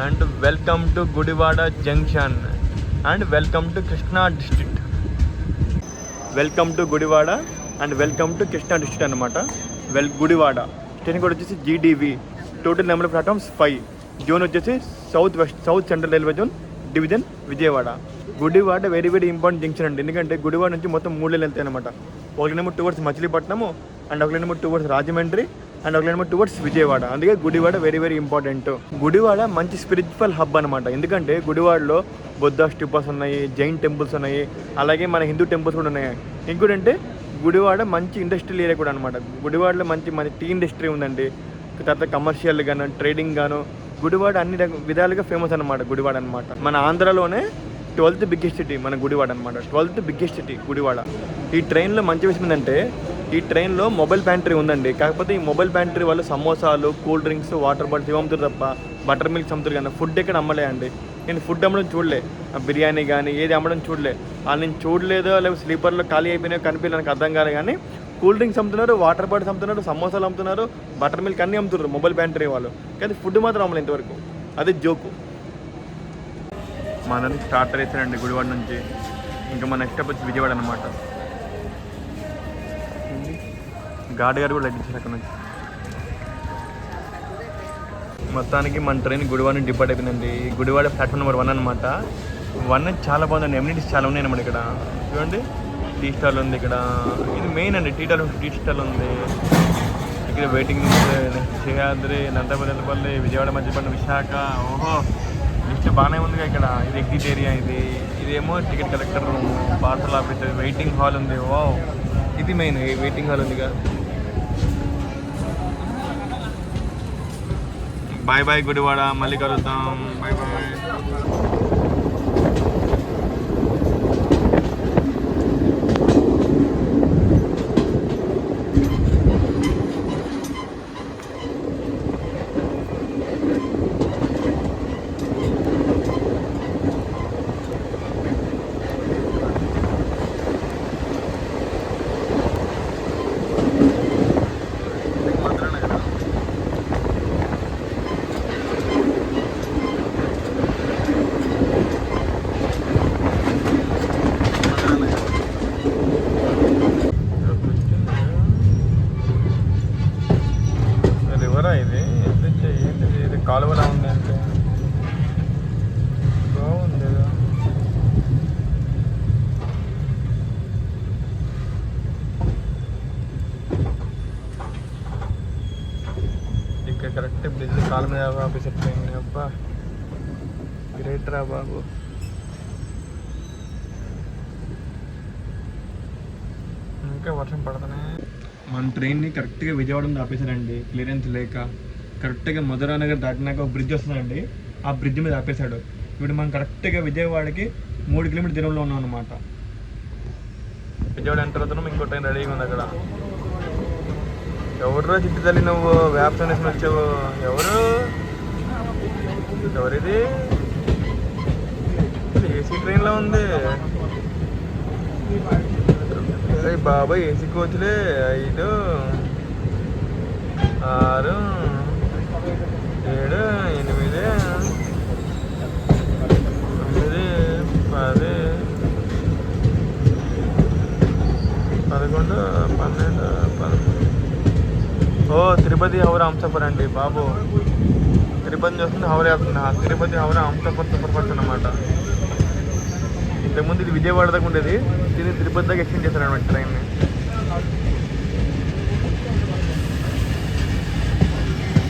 S1: And welcome to Gudivada junction and welcome to Krishna district. Welcome to Gudivada and welcome to Krishna district అనమాట. గుడివాడ స్టేషన్ కూడా వచ్చేసి GDV. Total number of platforms 5. Zone వచ్చేసి south central railway zone division Vijayawada. Gudivada very very important junction అండి. ఎందుకంటే గుడివాడ నుంచి మొత్తం 3 లైన్లు వెళ్తాయి అనమాట. ఒకటేమో టువర్డ్స్ మచిలీపట్నము, అండ్ ఒకటేమో టువర్డ్స్ రాజమండ్రి, అండ్ ఒకటేమో టువర్డ్స్ విజయవాడ. అందుకే Gudivada very very important. Gudivada మంచి స్పిరిచువల్ హబ్ అనమాట. ఎందుకంటే గుడివాడలో బుద్ధ స్టూపాస్ ఉన్నాయి, జైన్ టెంపుల్స్ ఉన్నాయి, అలాగే మన హిందూ టెంపుల్స్ కూడా ఉన్నాయి. ఇంకోటంటే గుడివాడ మంచి ఇండస్ట్రియల్ ఏరియా కూడా అనమాట. గుడివాడలో మంచి టీ ఇండస్ట్రీ ఉందండి. తర్వాత కమర్షియల్ గాను, ట్రేడింగ్ గాను గుడివాడ అన్ని విధాలుగా ఫేమస్ అనమాట గుడివాడ అనమాట. మన ఆంధ్రాలోనే 12th బిగ్గెస్ట్ సిటీ మన గుడివాడ అనమాట. 12th biggest city Gudivada. ఈ ట్రైన్లో మంచి విషయం ఏంటంటే ఈ ట్రైన్లో మొబైల్ ప్యాంట్రీ ఉందండి. కాకపోతే ఈ మొబైల్ ప్యాంట్రీ వాళ్ళు సమోసాలు, కూల్ డ్రింక్స్, వాటర్ బాటిల్స్ ఇవి అమ్ముతారు తప్ప బటర్ మిల్క్ అమ్ముతారు కానీ ఫుడ్ ఎక్కడ అమ్మలే అండి. నేను ఫుడ్ అమ్మడం చూడలే, బిర్యానీ కానీ ఏది అమ్మడం చూడలే. నేను చూడలేదో లేకపోతే స్లీపర్లో ఖాళీ అయిపోయినాయో కనిపించలేదు, నాకు అర్థం కాలే. కానీ కూల్ డ్రింక్స్ అమ్ముతున్నారు, వాటర్ బాటిల్స్ అమ్ముతున్నారు, సమోసాలు అమ్ముతున్నారు, బటర్ మిల్క్ అన్నీ అమ్ముతున్నారు మొబైల్ ప్యాంట్రీ వాళ్ళు. కానీ ఫుడ్ మాత్రం అమ్మలేదు ఇంతవరకు. అదే జోకు. మనది స్టార్ట్ చేశారండి గుడివాడ నుంచి. ఇంకా మన నెక్స్ట్ వచ్చి విజయవాడ అనమాట. గాడి గారు కూడా లెక్కించారు అక్కడ నుంచి. మొత్తానికి మన ట్రైన్ గుడివాడ నుంచి డిపార్ట్ అయిపోయిందండి. గుడివాడ ప్లాట్ఫామ్ నెంబర్ 1 అనమాట. 1 చాలా బాగుందండి. ఎమ్యూనిటీస్ చాలా ఉన్నాయి అన్నమాట ఇక్కడ. చూడండి టీ స్టాల్ ఉంది ఇక్కడ. ఇది మెయిన్ అండి, టీ స్టాల్ ఉంది ఇక్కడ. వెయిటింగ్ చేయాద్రి, నందపల్లి, విజయవాడ, మధ్యపట్నం, విశాఖ. ఓహో లిస్ట్ బాగానే ఉందిగా ఇక్కడ. ఇది ఎగ్జిట్ ఏరియా. ఇదేమో ticket collector room, parcel office, waiting hall ఉంది. ఓ ఇది మెయిన్ వెయిటింగ్ హాల్ ఉందిగా. బాయ్ బాయ్ గుడివాడ, మళ్ళీ కలుద్దాం. Bye bye. కాలువలా ఉంది అంటే బాగుంది. ఇక్కడ కరెక్ట్ బ్రిడ్జ్ కాలు మీద ఆఫీస్ అయిపోయింది. అబ్బా గ్రేట్ రా బాబు. ఇంకా వర్షం పడుతున్నాయి. మన ట్రైన్ని కరెక్ట్గా విజయవాడ మీద ఆపేశారండి, క్లియరెన్స్ లేక. కరెక్ట్గా మధురానగర్ దాటినాక ఒక బ్రిడ్జ్ వస్తుందండి, ఆ బ్రిడ్జ్ మీద ఆపేశాడు. ఇప్పుడు మనం కరెక్ట్గా విజయవాడకి 3 కిలోమీటర్ దూరంలో ఉన్నాం అనమాట. విజయవాడ ఎంటర్ అవుతున్నాం. ఇంకో ట్రైన్ రెడీగా ఉంది అక్కడ. ఎవరు చిట్టి తల్లి నువ్వు వ్యాప్ అనేసి వచ్చావు? ఎవరిది? ఏసీ ట్రైన్లో ఉంది బాబాయ్. ఏసీ కోచ్లే 5, 6, 7, 8, 9, 10, 11, 12, 13. ఓ తిరుపతి హౌరా హంసఫర్ అండి బాబు. తిరుపతి చూస్తుంది హౌరా వెళ్తుంది. తిరుపతి హౌరా హంసఫర్ సూపర్ ఫాస్ట్ అన్నమాట. ఇంతకుముందు ఇది విజయవాడ దాకా ఉండేది, దీన్ని తిరుపతి దాకా ఎక్స్టెండ్ చేశారు అనమాట ట్రైన్ని.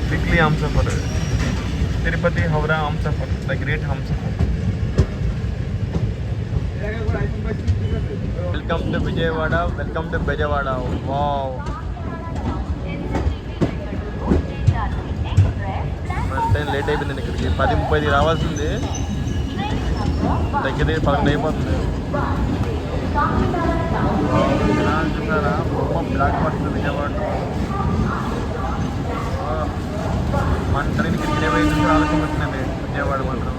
S1: Weekly Humsafar, Tirupati Howrah Humsafar, the great Humsafar. Welcome to Vijayawada, welcome to Bezawada. Wow, అంటే లేట్ అయిపోయింది ఇక్కడికి. 10:30 రావాల్సింది, దగ్గర 11 అయిపోతుంది. చూసారా బ్లాక్ బస్టర్ విజయవాడ. మన ట్రైన్కి 25 నిమిషాలు ఆలస్యం వచ్చిందండి విజయవాడ మాత్రం.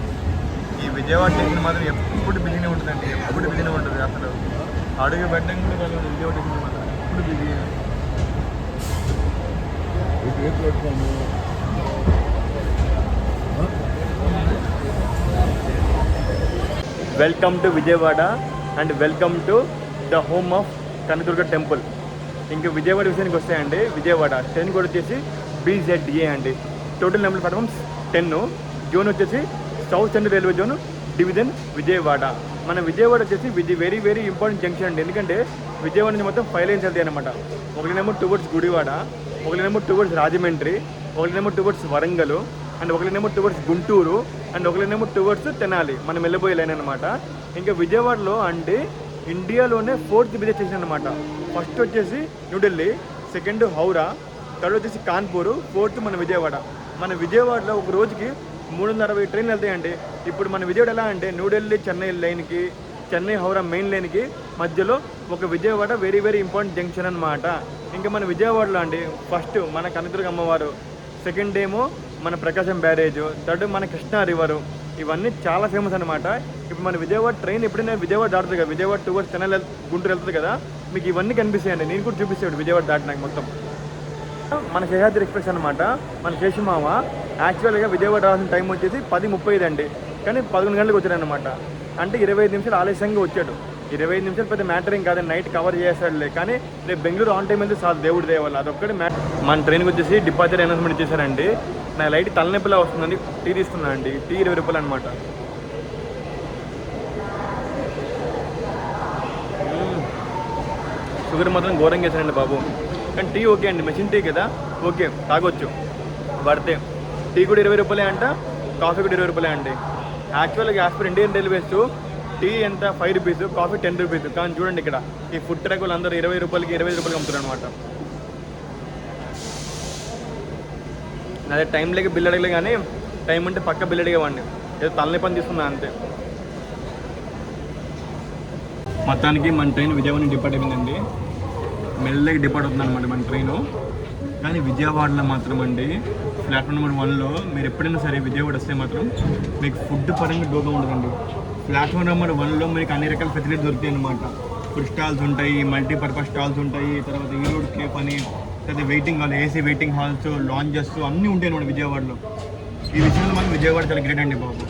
S1: ఈ విజయవాడ స్టేషన్ మాత్రం ఎప్పుడు బిజీనే ఉంటుందండి, ఎప్పుడు బిజీనే ఉంటుంది. అసలు అడుగు పెట్టడం కూడా కాదు విజయవాడ స్టేషన్ మాత్రం ఎప్పుడు busy. Welcome to Vijayawada and welcome to the home of Kanakadurga temple. ఇంకా విజయవాడ విషయానికి వస్తాయండి, విజయవాడ స్టేషన్ కూడా వచ్చేసి BZA అండి. Total number platforms 10. జోన్ వచ్చేసి south central railway zone, division Vijayawada. మన విజయవాడ వచ్చేసి వెరీ వెరీ ఇంపార్టెంట్ జంక్షన్ అండి. ఎందుకంటే విజయవాడ నుంచి మొత్తం 5 లైన్స్ వెళ్తాయి అనమాట. ఒకరినేమో టువర్డ్స్ గుడివాడ, ఒకరినేమో టువర్డ్స్ రాజమండ్రి, ఒకరినేమో టువర్డ్స్ వరంగల్, అండ్ ఒకరినేమో టువర్డ్స్ గుంటూరు, అండ్ ఒకరినేమో టువర్డ్స్ తెనాలి. మనం వెళ్ళబోయే లైన్ అనమాట. ఇంకా విజయవాడలో అంటే ఇండియాలోనే 4th బిగ్గెస్ట్ స్టేషన్ అనమాట. ఫస్ట్ వచ్చేసి న్యూఢిల్లీ, సెకండ్ హౌరా, థర్డ్ వచ్చేసి కాన్పూర్, 4th మన విజయవాడ. మన విజయవాడలో ఒక రోజుకి 360 ట్రైన్లు వెళ్తాయండి. ఇప్పుడు మన విజయవాడ ఎలా అంటే న్యూఢిల్లీ చెన్నై లైన్కి, చెన్నై హౌరా మెయిన్ లైన్కి మధ్యలో ఒక Vijayawada very very important junction అనమాట. ఇంకా మన విజయవాడలో అండి ఫస్ట్ మన కనకదుర్గ అమ్మవారు, సెకండ్ ఏమో మన ప్రకాశం బ్యారేజ్, థర్డ్ మన కృష్ణా రివరు. ఇవన్నీ చాలా ఫేమస్ అనమాట. ఇప్పుడు మన విజయవాడ ట్రైన్ ఎప్పుడైనా విజయవాడ దాటుతుంది కదా, విజయవాడ టువర్డ్స్ చెన్నై గుంటూరు వెళ్తుంది కదా, మీకు ఇవన్నీ కనిపిస్తాయండి. నేను కూడా చూపిస్తాడు విజయవాడ దాటినాక మొత్తం. మన శేషాద్రి ఎక్స్ప్రెస్ అనమాట, మన శేషమామ యాక్చువల్గా విజయవాడ రావాల్సిన టైం వచ్చేసి 10:35 అండి, కానీ 11 గంటలకు వచ్చాడనమాట. అంటే 25 నిమిషాలు ఆలస్యంగా వచ్చాడు. 25 నిమిషాలు పెద్ద మ్యాటర్ ఏం కాదు, నైట్ కవర్ చేస్తాడులే. కానీ రేపు బెంగళూరు ఆన్ టైం అయితే చాలు, దేవుడి దేవాలి, అదొక్కటి మ్యాటర్. మన ట్రైన్కి వచ్చేసి డిపార్చర్ అనౌన్స్మెంట్ ఇచ్చేసారండి. నా లైట్ తలనొప్పిలా వస్తుందండి, టీ తీసుకున్నాను అండి. టీ 20 రూపాయలు అనమాట. షుగర్ మాత్రం ఘోరంగా వేసానండి బాబు. కానీ టీ ఓకే అండి, మెషిన్ టీ కదా, ఓకే తాగొచ్చు, పడితే. టీ కూడా 20 రూపాయలే అంట, కాఫీ కూడా 20 రూపాయలే అండి. యాక్చువల్గా as per Indian railways tea ఎంత 5 రూపీస్, కాఫీ 10 రూపీస్. కానీ చూడండి ఇక్కడ ఈ ఫుడ్ ట్రక్ వాళ్ళు అందరూ 20 రూపాయలకి 25 రూపాయలకి అమ్ముతారు అనమాట. అదే టైం లేక బిల్ అడగలే, కానీ టైం ఉంటే పక్క బిల్ అడిగేవాడిని. ఏదో తలని పని తీసుకున్నా అంతే. మొత్తానికి మన ట్రైన్ విజయవాడ డిపార్ట్ అయిపోయిందండి. మెల్లగా డిపార్ట్ అవుతుంది అనమాట మన ట్రైను. కానీ విజయవాడలో మాత్రం అండి ప్లాట్ఫామ్ నెంబర్ 1లో మీరు ఎప్పుడైనా సరే విజయవాడ వస్తే మాత్రం మీకు ఫుడ్ పరంగా డోగా ఉండదండి. ప్లాట్ఫామ్ నెంబర్ 1లో మీకు అన్ని రకాల ఫెసిలిటీ దొరుకుతాయి అనమాట. ఫుడ్ స్టాల్స్ ఉంటాయి, మల్టీపర్పస్ స్టాల్స్ ఉంటాయి, తర్వాత ఈ రోడ్ కేఫ్ అని, తర్వాత waiting hall, AC waiting halls, lounges అన్నీ ఉంటాయి అనమాట విజయవాడలో. ఈ విషయంలో మనం విజయవాడ చాలా గ్రేట్ అండి బాబు.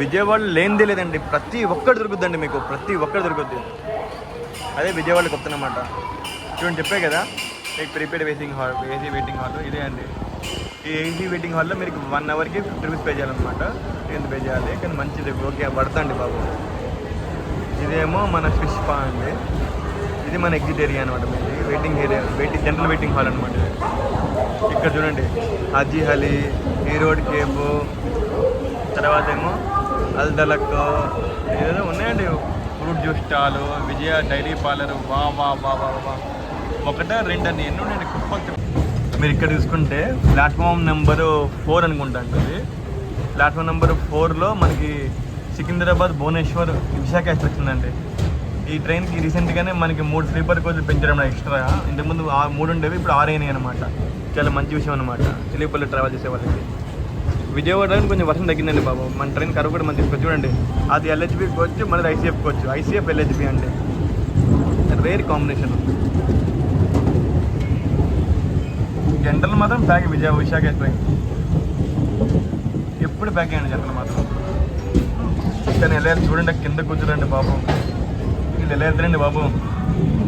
S1: విజయవాడ లేనిదే లేదండి, ప్రతి ఒక్కటి దొరుకుతుందండి మీకు, ప్రతి ఒక్కటి దొరుకుద్ది. అదే విజయవాడ గొప్పనమాట. చూడండి చెప్పే కదా, మీకు prepaid waiting hall, AC waiting hall ఇదే అండి. ఈ ఏసీ వెయిటింగ్ హాల్లో మీరు 1 అవర్కి 50 రూపీస్ పే చేయాలన్నమాట. ఎంత పే చేయాలి, కానీ మంచిది, ఓకే పడతాండి బాబు. ఇదేమో మన ఫిష్ పా అండి, ఇది మన ఎగ్జిట్ ఏరియా అనమాట. మీది waiting area, general waiting hall అనమాట. ఇక్కడ చూడండి హాజీ హలీ, ఈ రోడ్ కేఫ్, తర్వాత ఏమో అల్దలక్, ఏదో ఉన్నాయండి, ఫ్రూట్ జ్యూస్ స్టాలు, విజయ డైరీ పార్లర్. వా వా వా వా వా, 1, 2 అని ఎన్ని ఉన్నాయండి కుప్పలు. మీరు ఇక్కడ చూసుకుంటే ప్లాట్ఫామ్ నెంబర్ 4 అనుకుంటా అండి. ప్లాట్ఫామ్ నెంబర్ 4లో మనకి సికింద్రాబాద్, భువనేశ్వర్, విశాఖ ఎక్స్ప్రెస్ ఉందండి. ఈ ట్రైన్కి రీసెంట్గానే మనకి 3 స్లీపర్ కోచ్లు పెంచడం ఎక్స్ట్రా. ఇంతకుముందు 3 ఉండేవి, ఇప్పుడు 6 అయినాయి అనమాట. చాలా మంచి విషయం అనమాట స్లీపర్లో ట్రావెల్ చేసే వాళ్ళకి. విజయవాడ కొంచెం వర్షం తగ్గిందండి బాబు. మన ట్రైన్ కరువు కూడా మనం తీసుకొచ్చి చూడండి, అది LHB కోచ్, మనది ICF కోచ్. ICF LHB అంటే రేర్ కాంబినేషన్. జనరల్ మాత్రం ప్యాక్ విశాఖ ట్రైన్ ఎప్పుడు ప్యాక్ అయ్యండి జనరల్ మాత్రం. కానీ వెళ్ళాలి చూడండి, కింద కూర్చోరండి బాబు, వీళ్ళు ఎలా వెళ్తారండి బాబు,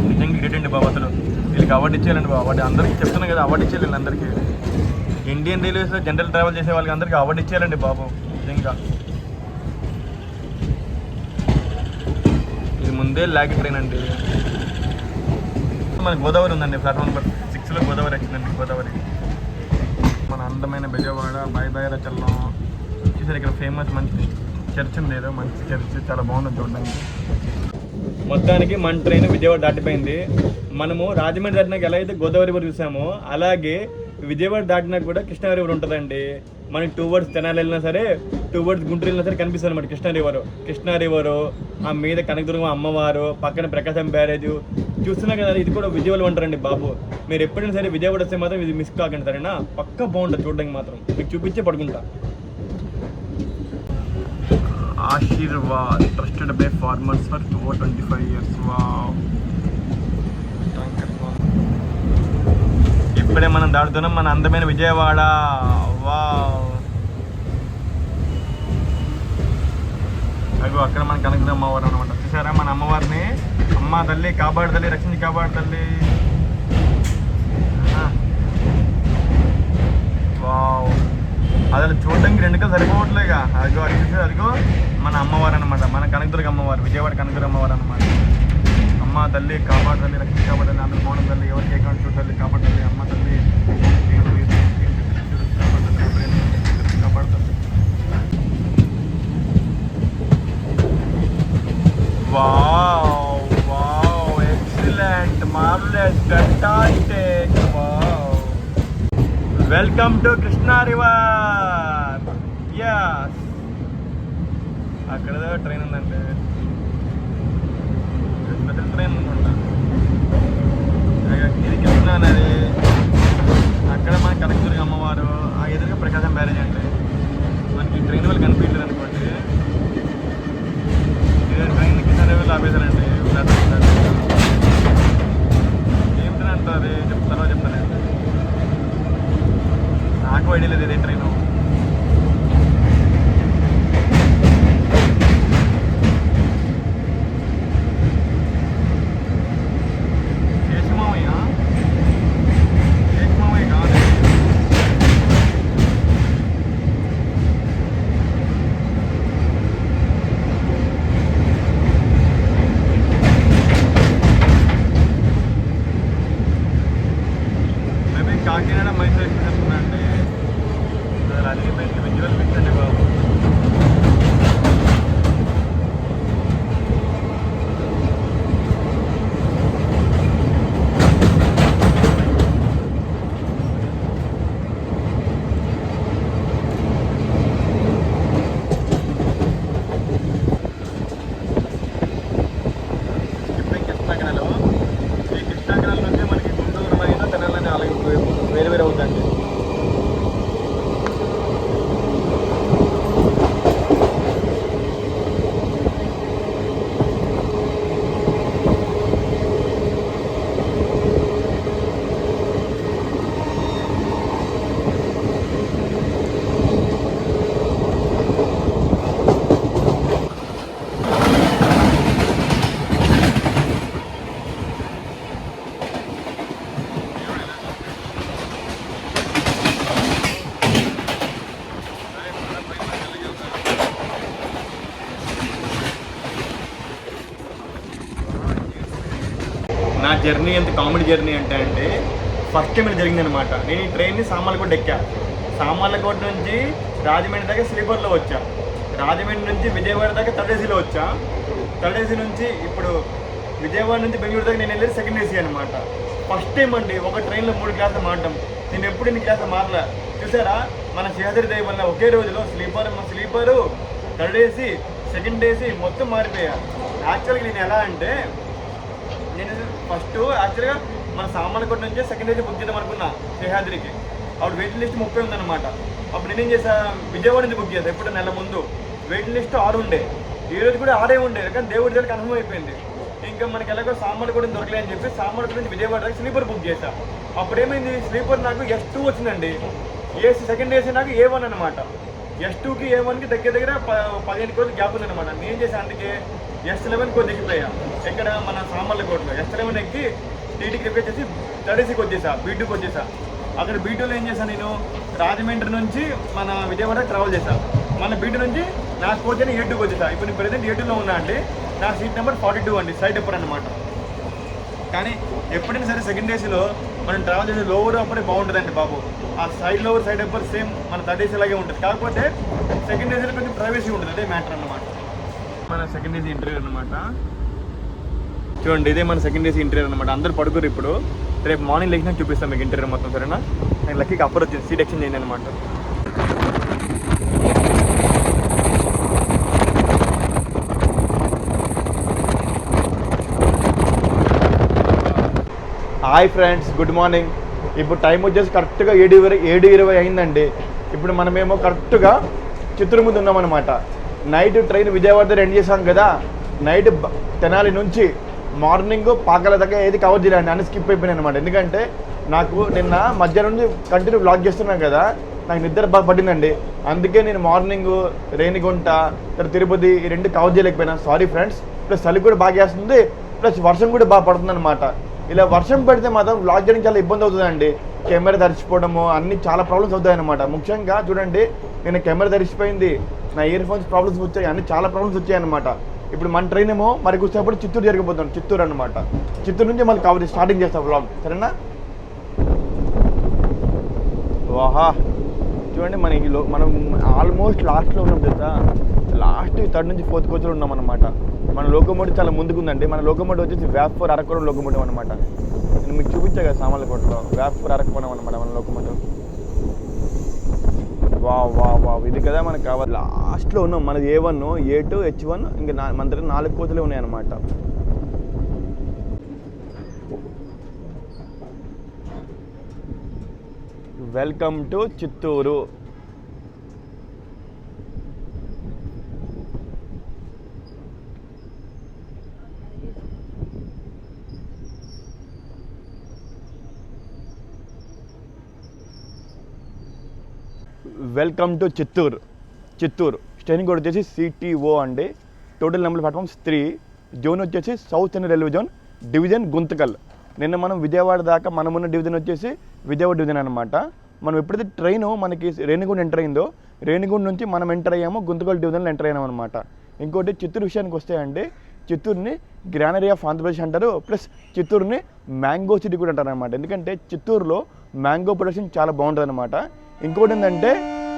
S1: నిజంగా గ్రేట్ అండి బాబు. అసలు వీళ్ళకి అవార్డు ఇచ్చేయాలండి బాబు. అవార్డు అందరికీ చెప్తున్నాను కదా, అవార్డు ఇచ్చేయాలి అందరికీ. ఇండియన్ రైల్వేస్లో జనరల్ ట్రావెల్ చేసే వాళ్ళకి అందరికీ అవార్డు ఇచ్చేయాలండి బాబు నిజంగా. ముందే లాగ్ ట్రైన్ అండి. మన గోదావరి ఉందండి, ప్లాట్ఫామ్ నెంబర్ 6లో గోదావరి వచ్చిందండి. గోదావరి మన అందమైన బెజవాడ బాయ్ బాయ్ చల్లం చూసారు. ఇక్కడ ఫేమస్ మంచి చర్చ్ ఉంది, ఏదో మంచి చర్చ్, చాలా బాగుంది చూడడానికి. మొత్తానికి మన ట్రైన్ విజయవాడ దాటిపోయింది. మనము రాజమండ్రి దాటినాక ఎలా అయితే గోదావరి రివర్ చూసామో అలాగే విజయవాడ దాటినాక కూడా కృష్ణా రివర్ ఉంటుందండి. మనకి 2 వర్డ్స్ తెనాలి వెళ్ళినా సరే, 2 వర్డ్స్ గుంటూరు వెళ్ళినా సరే కనిపిస్తుంది అన్నమాట కృష్ణా రివరు. ఆ మీద కనకదుర్గం అమ్మవారు, పక్కన ప్రకాశం బ్యారేజ్ చూస్తున్నా కదా. ఇది కూడా విజయవాడ అంటారండి బాబు. మీరు ఎప్పుడైనా సరే విజయవాడ వస్తే మాత్రం ఇది మిస్ కాకండి సరేనా. పక్కా బాగుంటుంది చూడడానికి మాత్రం. మీకు చూపించే పడుకుంటా. Aashirvaad trusted by farmers for 25 years. Wow. ఇప్పుడే మనం దాడుతున్నాం మన అందమైన విజయవాడ. వావ్. అగో అక్కడ మన కనకదుర్గ అమ్మవారు అనమాట. చూసారా మన అమ్మవారిని. అమ్మ తల్లి కాపాడు తల్లి, రక్షించి కాపాడు తల్లి. వావ్. అసలు చూడడానికి 2 కళ్ళు సరిపోవట్లేగా. అదిగో అది చూసారు, అదిగో మన అమ్మవారు అనమాట, మన కనకదుర్గ అమ్మవారు, విజయవాడ కనకదుర్గ అమ్మవారు అనమాట. అమ్మ తల్లి కాపాడు తల్లి, రక్షించి కాపాడు తల్లి, అందరూ మౌనం తల్లి, ఎవరికి అకౌంట్ చూడాలి కాపాడు తల్లి, అమ్మ తల్లి కాపాడు తల్లి. Wow wow, excellent, marvellous, fantastic. Wow. Welcome to Krishna river. Yes. అక్కడ ట్రైన్ ఉందంటే స్పెషల్ ట్రైన్ అనుకుంటా. ఇది కృష్ణా నది, అక్కడ మన కనకదుర్గ అమ్మవారు, ఆ ఎదురుగా ప్రకాశం బ్యారేజ్ అండి. మనకి ట్రైన్ వాళ్ళు కనిపించలేదు అనుకోండి. ట్రైన్ కింద రేవులు ఆపేశారండి. ఏం ట్రైన్ అంటారు చెప్తానండి. నాకు ఐడియా లేదు ఇదే ట్రైన్. శేషమావయ్య కాదు. మేబీ కాకినాడ మైసూర్ ఎక్స్ప్రెస్ చెప్తున్నాండి. అది విజువల్ పిక్స్ అండి బాబు. కృష్ణాకణాలు, ఈ కృష్ణాకణాల నుంచి మనకి గుంటూరు మైన తెనాలని అలాగే వేరు వేరు అవుతుందండి. నా జర్నీ ఎంత కామెడీ జర్నీ అంటే ఫస్ట్ టైం ఇది జరిగిందనమాట. నేను ఈ ట్రైన్ని సామర్లకోట ఎక్కా. సామర్లకోట నుంచి రాజమండ్రి దాకా స్లీపర్లో వచ్చా. రాజమండ్రి నుంచి విజయవాడ దాకా థర్డ్ ఏసీలో వచ్చా. థర్డ్ ఏసీ నుంచి ఇప్పుడు విజయవాడ నుంచి బెంగళూరు దాకా నేను వెళ్ళేది సెకండ్ ఏసీ అనమాట. ఫస్ట్ టైం అండి ఒక ట్రైన్లో 3 క్లాసులు మారడం. నేను ఎప్పుడు ఇన్ని క్లాసులు మారలే. చూసారా మన శేషాద్రి దయ వల్ల ఒకే రోజులో sleeper, third AC, second AC మొత్తం మారిపోయా. యాక్చువల్గా నేను ఎలా అంటే, నేను ఫస్ట్ యాక్చువల్గా మన సామర్లకోట నుంచి సెకండ్ ఏసీ బుక్ చేద్దాం అనుకున్నా శేషాద్రికి. అప్పుడు వెయిటింగ్ లిస్ట్ 30 ఉందన్నమాట. అప్పుడు నేనేం చేసా, విజయవాడ నుంచి బుక్ చేశాను. ఎప్పుడు నెల ముందు వెయిటింగ్ లిస్ట్ 6 ఉండే. ఈ రోజు కూడా 6 ఉండే, కానీ దేవుడి దగ్గర కన్ఫర్మ్ అయిపోయింది. ఇంకా మనకి ఎలాగో సామర్లకోట దొరకలే అని చెప్పి సామర్లకోట నుంచి విజయవాడ దాకా స్లీపర్ బుక్ చేశా. అప్పుడు ఏమైంది, స్లీపర్ నాకు S2 వచ్చిందండి. ఏసీ సెకండ్ ఏసీ నాకు A1 అనమాట. S2కి A1కి దగ్గర 15 రోజులు గ్యాప్ ఉందన్నమాట. నేను చేశాను అందుకే S11 కొద్ది ఎక్కిపోయా. ఎక్కడ మన సామర్లకోటలో S11 ఎక్కి టీటీకి రిపేర్ చేసి థర్డ్ ఏసీకి వచ్చేసా, B2కి వచ్చేసా. అక్కడ B2లో ఏం చేశాను, నేను రాజమండ్రి నుంచి మన విజయవాడ ట్రావెల్ చేశాను. మన B2 నుంచి నా కోచ్ అని A2కి వచ్చేసా. ఇప్పుడు నేను ప్రెసెంట్ A2లో ఉన్నా అండి. నా సీట్ నెంబర్ 42 అండి, సైడ్ ఎప్పర్ అనమాట. కానీ ఎప్పుడైనా సరే సెకండ్ ఏసీలో మనం ట్రావెల్ చేసే లోవర్ అప్పుడే బాగుంటుందండి బాబు. ఆ side lower side upper same మన థర్డ్ ఏసీ లాగే ఉంటుంది. కాకపోతే సెకండ్ ఏసీలో కొంచెం ప్రైవసీ ఉంటుంది, అదే మ్యాటర్ అన్నమాట. మన సెకండ్ ఏసీ ఇంటీరియర్ అనమాట. చూడండి, ఇదే మన సెకండ్ ఏసీ ఇంటీరియర్ అనమాట. అందరూ పడుకోరు ఇప్పుడు. రేపు మార్నింగ్ లేచిన చూపిస్తాను మీకు ఇంటీరియర్ మొత్తం, సరేనా? నేను లక్కీకి అప్పర్ వచ్చింది, సీట్ ఎక్స్చేంజ్ అయింది అనమాట. Hi friends, good morning. ఇప్పుడు టైం వచ్చేసి కరెక్ట్గా 7:20 అయిందండి. ఇప్పుడు మనమేమో కరెక్ట్గా చిత్తూరు ముందు ఉన్నామన్నమాట. నైట్ ట్రైన్ విజయవాడ ఎండ్ చేసాం కదా. నైట్ తెనాలి నుంచి మార్నింగ్ పాకాల దాకా ఏది కవర్ చేయాలండి, అన్ని స్కిప్ అయిపోయినాయి అనమాట. ఎందుకంటే నాకు నిన్న మధ్యాహ్నం నుంచి కంటిన్యూ బ్లాగ్ చేస్తున్నాను కదా, నాకు నిద్ర బాగా పట్టిందండి. అందుకే నేను మార్నింగ్ రేణిగుంట తర్వాత తిరుపతి ఈ రెండు కవర్ చేయలేకపోయినా, సారీ ఫ్రెండ్స్. ప్లస్ చలి కూడా బాగా వేస్తుంది, ప్లస్ వర్షం కూడా బాగా పడుతుంది అనమాట. ఇలా వర్షం పడితే మాత్రం బ్లాగ్ చేయడం చాలా ఇబ్బంది అవుతుందండి. కెమెరా తడిచిపోవడము అన్ని చాలా ప్రాబ్లమ్స్ అవుతాయన్నమాట. ముఖ్యంగా చూడండి, నేను కెమెరా తడిచిపోయింది, నా ఇయర్ ఫోన్స్ ప్రాబ్లమ్స్ వచ్చాయి, అన్ని చాలా ప్రాబ్లమ్స్ వచ్చాయన్నమాట. ఇప్పుడు మన ట్రైన్ ఏమో మరి కూర్చున్నప్పుడు చిత్తూరు జరిగిపోతున్నాం, చిత్తూరు అనమాట. చిత్తూరు నుంచి మళ్ళీ కవర్ స్టార్టింగ్ చేస్తాం బ్లాగ్, సరేనా? వాహా, చూడండి మనం ఆల్మోస్ట్ లాస్ట్లో ఉన్నాం కదా. లాస్ట్ 3rd నుంచి 4th కోచ్లో ఉన్నాం అనమాట. మన లోకోమోటివ్ చాలా ముందుకుందండి. మన లోకోమోటివ్ వచ్చేసి వ్యాప్4 అరకోణం లోకోమోటివ్ అనమాట. నేను మీకు చూపించా కదా సామాన్లకోటలో, వ్యాప్4 అరకోణం అనమాట మన లోకోమోటివ్. వా ఇది కదా మనకు కావాలి. లాస్ట్లో ఉన్నాం. మనది A1, A2, H1, ఇంకా మన దగ్గర 4 కోచ్లే ఉన్నాయి అనమాట. Welcome to Chittoor. Welcome to Chittoor. Station code వచ్చేసి CTO అండి. Total number platforms 3. జోన్ వచ్చేసి south and railway zone, division Guntakal. నిన్న మనం విజయవాడ దాకా మనమున్న డివిజన్ వచ్చేసి విజయవాడ డివిజన్ అనమాట. మనం ఎప్పుడైతే ట్రైన్ మనకి రేణిగుండ ఎంటర్ అయిందో, రేణిగుండ నుంచి మనం ఎంటర్ అయ్యామో గుంతకల్ డివిజన్లో ఎంటర్ అయ్యాం అనమాట. ఇంకోటి చిత్తూరు విషయానికి వస్తే అంటే, చిత్తూరుని గ్రానరీ ఆఫ్ ఆంధ్రప్రదేశ్ అంటారు, ప్లస్ చిత్తూరుని మ్యాంగో సిటీ కూడా అంటారు అనమాట. ఎందుకంటే చిత్తూరులో మ్యాంగో ప్రొడక్షన్ చాలా బాగుంటుంది అనమాట. ఇంకోటి ఏంటంటే,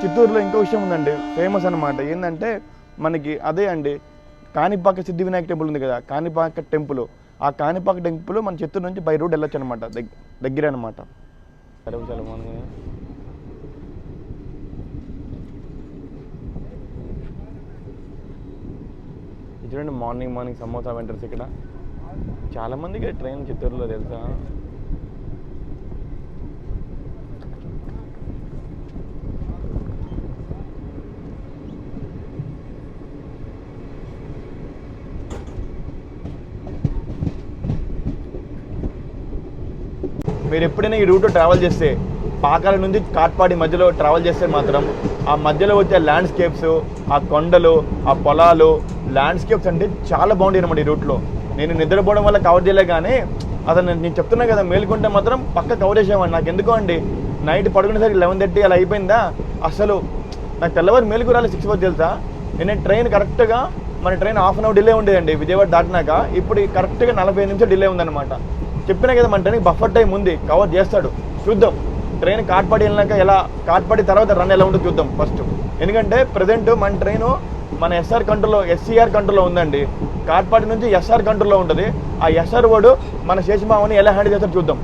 S1: చిత్తూరులో ఇంకో విషయం ఉందండి, ఫేమస్ అనమాట. ఏంటంటే మనకి అదే అండి, కాణిపాక సిద్ధి వినాయక టెంపుల్ ఉంది కదా, కాణిపాక టెంపుల్. ఆ కాణిపాక టెంపుల్ మన చిత్తూరు నుంచి బై రోడ్ వెళ్ళొచ్చు అనమాట, దగ్గర అనమాట. చాలా బాగుంది. చూడండి, మార్నింగ్ సమోసా వెంటర్స్ ఇక్కడ చాలామందికి ట్రైన్ చిత్తూరులో తెలుసా. మీరు ఎప్పుడైనా ఈ రూట్లో ట్రావెల్ చేస్తే, పాకాల నుంచి కాట్పాడి మధ్యలో ట్రావెల్ చేస్తే మాత్రం ఆ మధ్యలో వచ్చే ల్యాండ్స్కేప్స్, ఆ కొండలు, ఆ పొలాలు, ల్యాండ్స్కేప్స్ అంటే చాలా బాగుంటాయి అనమాట ఈ రూట్లో. నేను నిద్రపోవడం వల్ల కవర్ చేయలే, కానీ అసలు నేను చెప్తున్నా కదా, మేలుకుంటే మాత్రం పక్క కవర్ చేసేవాడిని. నాకు ఎందుకో అండి, నైట్ పడుకునేసరికి 11:30 అలా అయిపోయిందా, అసలు నాకు తెల్లవారు మేలుకు రాలి 6 వరకు తెలుసా. నేను ట్రైన్ కరెక్ట్గా, మన ట్రైన్ 1/2 అవర్ డిలే ఉండేదండి విజయవాడ దాటినాక. ఇప్పుడు కరెక్ట్గా 45 నిమిషాలు డిలే ఉందన్నమాట. చెప్పినా కదా, మన ట్రైన్కి బఫర్ టైం ఉంది, కవర్ చేస్తాడు. చూద్దాం ట్రైన్ కాట్పాడి వెళ్ళినాక ఎలా, కాట్పాడి తర్వాత రన్ ఎలా ఉంటుందో చూద్దాం ఫస్ట్. ఎందుకంటే ప్రజెంట్ మన ట్రైను మన SCR కంట్రోల్లో ఉందండి. కాట్పాడి నుంచి SR కంట్రోల్లో ఉంటుంది. ఆ SR వాడు మన శేషమావని ఎలా హ్యాండిల్ చేస్తాడో చూద్దాం.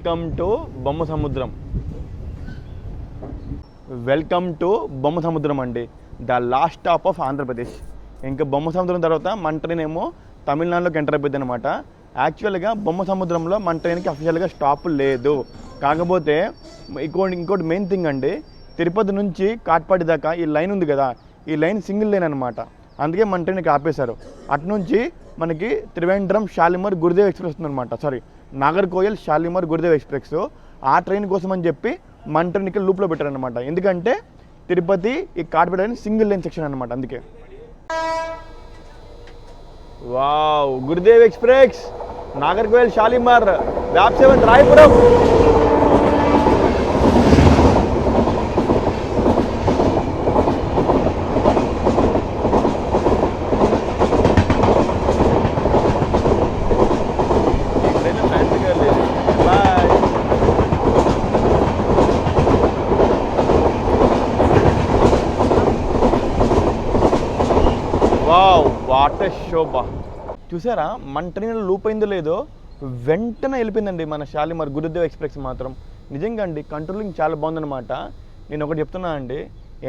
S1: వెల్కమ్ టు బొమ్మ సముద్రం. వెల్కమ్ టు బొమ్మ సముద్రం అండి, the last stop of Andhra Pradesh. ఇంకా బొమ్మ సముద్రం తర్వాత మన ట్రైన్ ఏమో తమిళనాడులోకి ఎంటర్ అయిపోయింది అనమాట. యాక్చువల్గా బొమ్మ సముద్రంలో మన ట్రైన్కి అఫీషియల్గా స్టాప్ లేదు. కాకపోతే ఇంకోటి మెయిన్ థింగ్ అండి, తిరుపతి నుంచి కాట్పాడి దాకా ఈ లైన్ ఉంది కదా, ఈ లైన్ సింగిల్ లైన్ అనమాట. అందుకే మన ట్రైన్ ఇక్కడ ఆపేశారు. అటు నుంచి మనకి త్రివేంద్రం షాలిమర్ గురుదేవ్ ఎక్స్ప్రెస్ ఉందన్నమాట. Sorry, Nagercoil Shalimar Gurudev express. ఆ ట్రైన్ కోసం అని చెప్పి మన ట్రైన్ ఇక్కడ లూప్లో పెట్టారనమాట. ఎందుకంటే తిరుపతి ఈ కాట్పాడి అని సింగిల్ లైన్ సెక్షన్ అనమాట. అందుకే వావ్, గురుదేవ్ ఎక్స్ప్రెస్, నాగర్కోయిల్ షాలిమర్, వ్యాప్ 7 రాయపురం. వావ్, వాట్ శోభ. చూసారా మన ట్రైన్ లూప్ అయిందో లేదో, వెంటనే వెళ్ళిపోయిందండి మన షాలిమార్ గురుదేవ్ ఎక్స్ప్రెస్ మాత్రం. నిజంగా అండి కంట్రోలింగ్ చాలా బాగుందన్నమాట. నేను ఒకటి చెప్తున్నా అండి,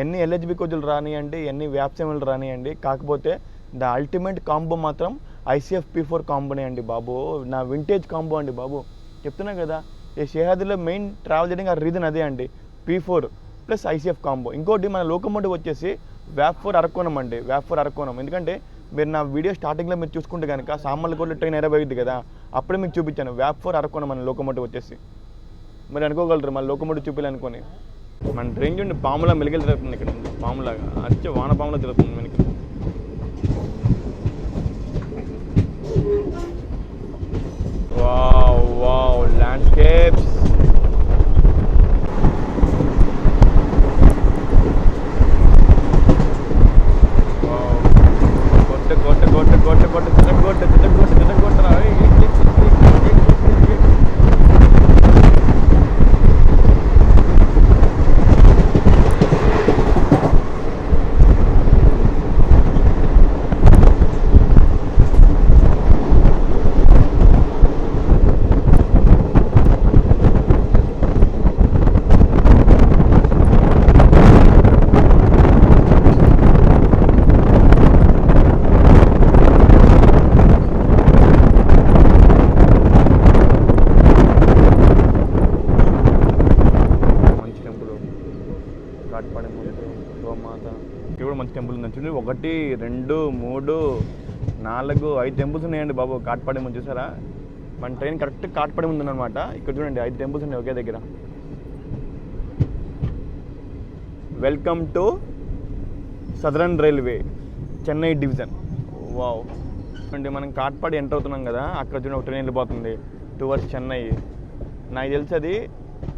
S1: ఎన్ని ఎల్హెచ్బి కోచ్లు రానియండి, ఎన్ని వ్యాప్సెమలు రానియండి, కాకపోతే ద అల్టిమేట్ కాంబో మాత్రం ICF P4 కాంబోనే అండి బాబు. నా వింటేజ్ కాంబో అండి బాబు. చెప్తున్నా కదా, ఈ షేహాద్రిలో మెయిన్ ట్రావెల్ చేయడానికి ఆ రీజన్ అదే అండి, P4 ప్లస్ ICF కాంబో. ఇంకోటి మన లోకమోటివ్ వచ్చేసి వ్యాప్ 4 అరకోణం అండి, వ్యాప్ 4 అరకోణం. ఎందుకంటే మీరు నా వీడియో స్టార్టింగ్లో మీరు చూసుకుంటే కనుక సామర్లకోట ట్రైన్ ఎరబోయింది కదా, అప్పుడే మీకు చూపించాను వ్యాప్ 4 అరకోణం మన లోకమోటివ్ వచ్చేసి. మీరు అనుకోగలరు మన లోకమోటివ్ చూపించాలనుకొని. మన ట్రైన్ చూడండి పాములా మెలిగలు తిరుగుతుంది ఇక్కడ, పాములాగా అచ్చే వాన పాములా తిరుగుతుంది మనకి. Wow wow, landscapes. టెంపుల్ ఉందని చూడండి, 1 2 3 4 5 టెంపుల్స్ ఉన్నాయండి బాబు కాట్పాడి ముందు. చూసారా మన ట్రైన్ కరెక్ట్ కాట్పాడి ముందు ఉందన్నమాట. ఇక్కడ చూడండి 5 టెంపుల్స్ ఉన్నాయి ఒకే దగ్గర. Welcome to southern railway Chennai division. Wow అంటే మనం కాట్పాడి ఎంటర్ అవుతున్నాం కదా, అక్కడ చూడండి ఒక ట్రైన్ వెళ్ళిపోతుంది టువర్డ్స్ చెన్నై. నాకు తెలిసి అది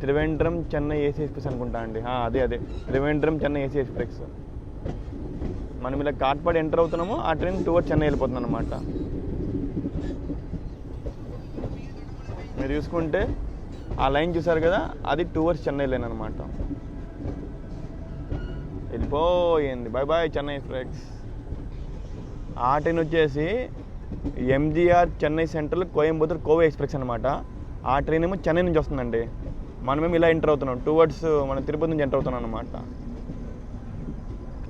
S1: త్రివేంద్రం చెన్నై AC ఎక్స్ప్రెస్ అనుకుంటా అండి. అదే త్రివేంద్రం చెన్నై AC ఎక్స్ప్రెస్. మనం ఇలా కాట్పాడి ఎంటర్ అవుతున్నాము, ఆ ట్రైన్ టువర్డ్స్ చెన్నై వెళ్ళిపోతుంది అనమాట. మీరు చూసుకుంటే ఆ లైన్ చూసారు కదా, అది టువర్డ్స్ చెన్నై లైన్ అనమాట. వెళ్ళిపోయింది, బాయ్ బాయ్ చెన్నై ఎక్స్ప్రెస్. ఆ ట్రైన్ వచ్చేసి MGR Chennai central Coimbatore Kovai express అనమాట. ఆ ట్రైన్ ఏమో చెన్నై నుంచి వస్తుందండి, మనమేమో ఇలా ఎంటర్ అవుతున్నాం టువర్డ్స్ మన తిరుపతి నుంచి ఎంటర్ అవుతున్నాం అనమాట.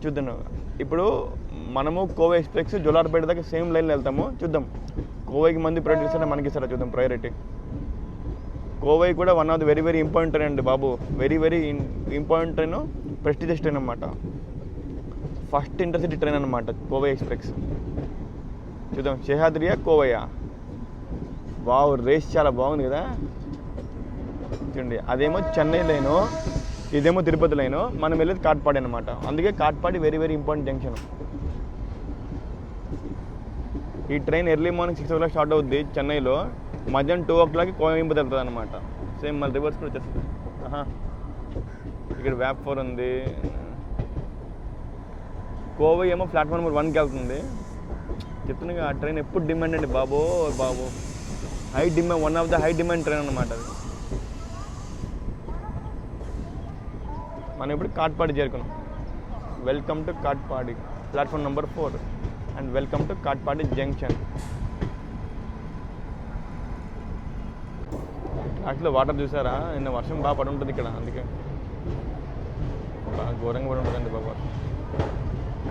S1: చూద్దాం ఇప్పుడు మనము కోవై ఎక్స్ప్రెస్ జోలార్పేట దాకా సేమ్ లైన్లో వెళ్తాము. చూద్దాం కోవైకి మంది ప్రయారిటీ ఇస్తారా మనకి ఇస్తారా చూద్దాం ప్రయారిటీ. కోవై కూడా one of the very very important train అండి బాబు, very very important train, prestigious train అనమాట. ఫస్ట్ ఇంటర్సిటీ ట్రైన్ అనమాట కోవై ఎక్స్ప్రెస్. చూద్దాం శేషాద్రియా కోవయ్యా. వావ్, రేస్ చాలా బాగుంది కదా. చూడండి అదేమో చెన్నై లైను, ఇదేమో తిరుపతి లైను, మనం వెళ్ళేది కాట్పాడి అనమాట. అందుకే Katpadi very very important junction. ఈ train early morning 6 o'clock start అవుద్ది చెన్నైలో, మధ్యాహ్నం 2 o'clock కోయంబత్తూర్ వెళ్తుంది అనమాట. సేమ్ మళ్ళీ రివర్స్ కూడా వచ్చేస్తుంది. ఇక్కడ వ్యాప్ 4 ఉంది. కోవై ఏమో ప్లాట్ఫామ్ నెంబర్ 1కి వెళ్తుంది. చెప్తున్నా ఆ ట్రైన్ ఎప్పుడు డిమాండ్ అండి బాబు. High demand, one of the high demand train అనమాట అది. మనం ఇప్పుడు కాట్పాడి చేరుకున్నాం. Welcome to Katpadi platform number 4 and welcome to Katpadi junction. Actually water చూసారా, నిన్న వర్షం బాగా పడి ఉంటుంది ఇక్కడ, అందుకే బాగా ఘోరంగా పడి ఉంటుందండి బాబు.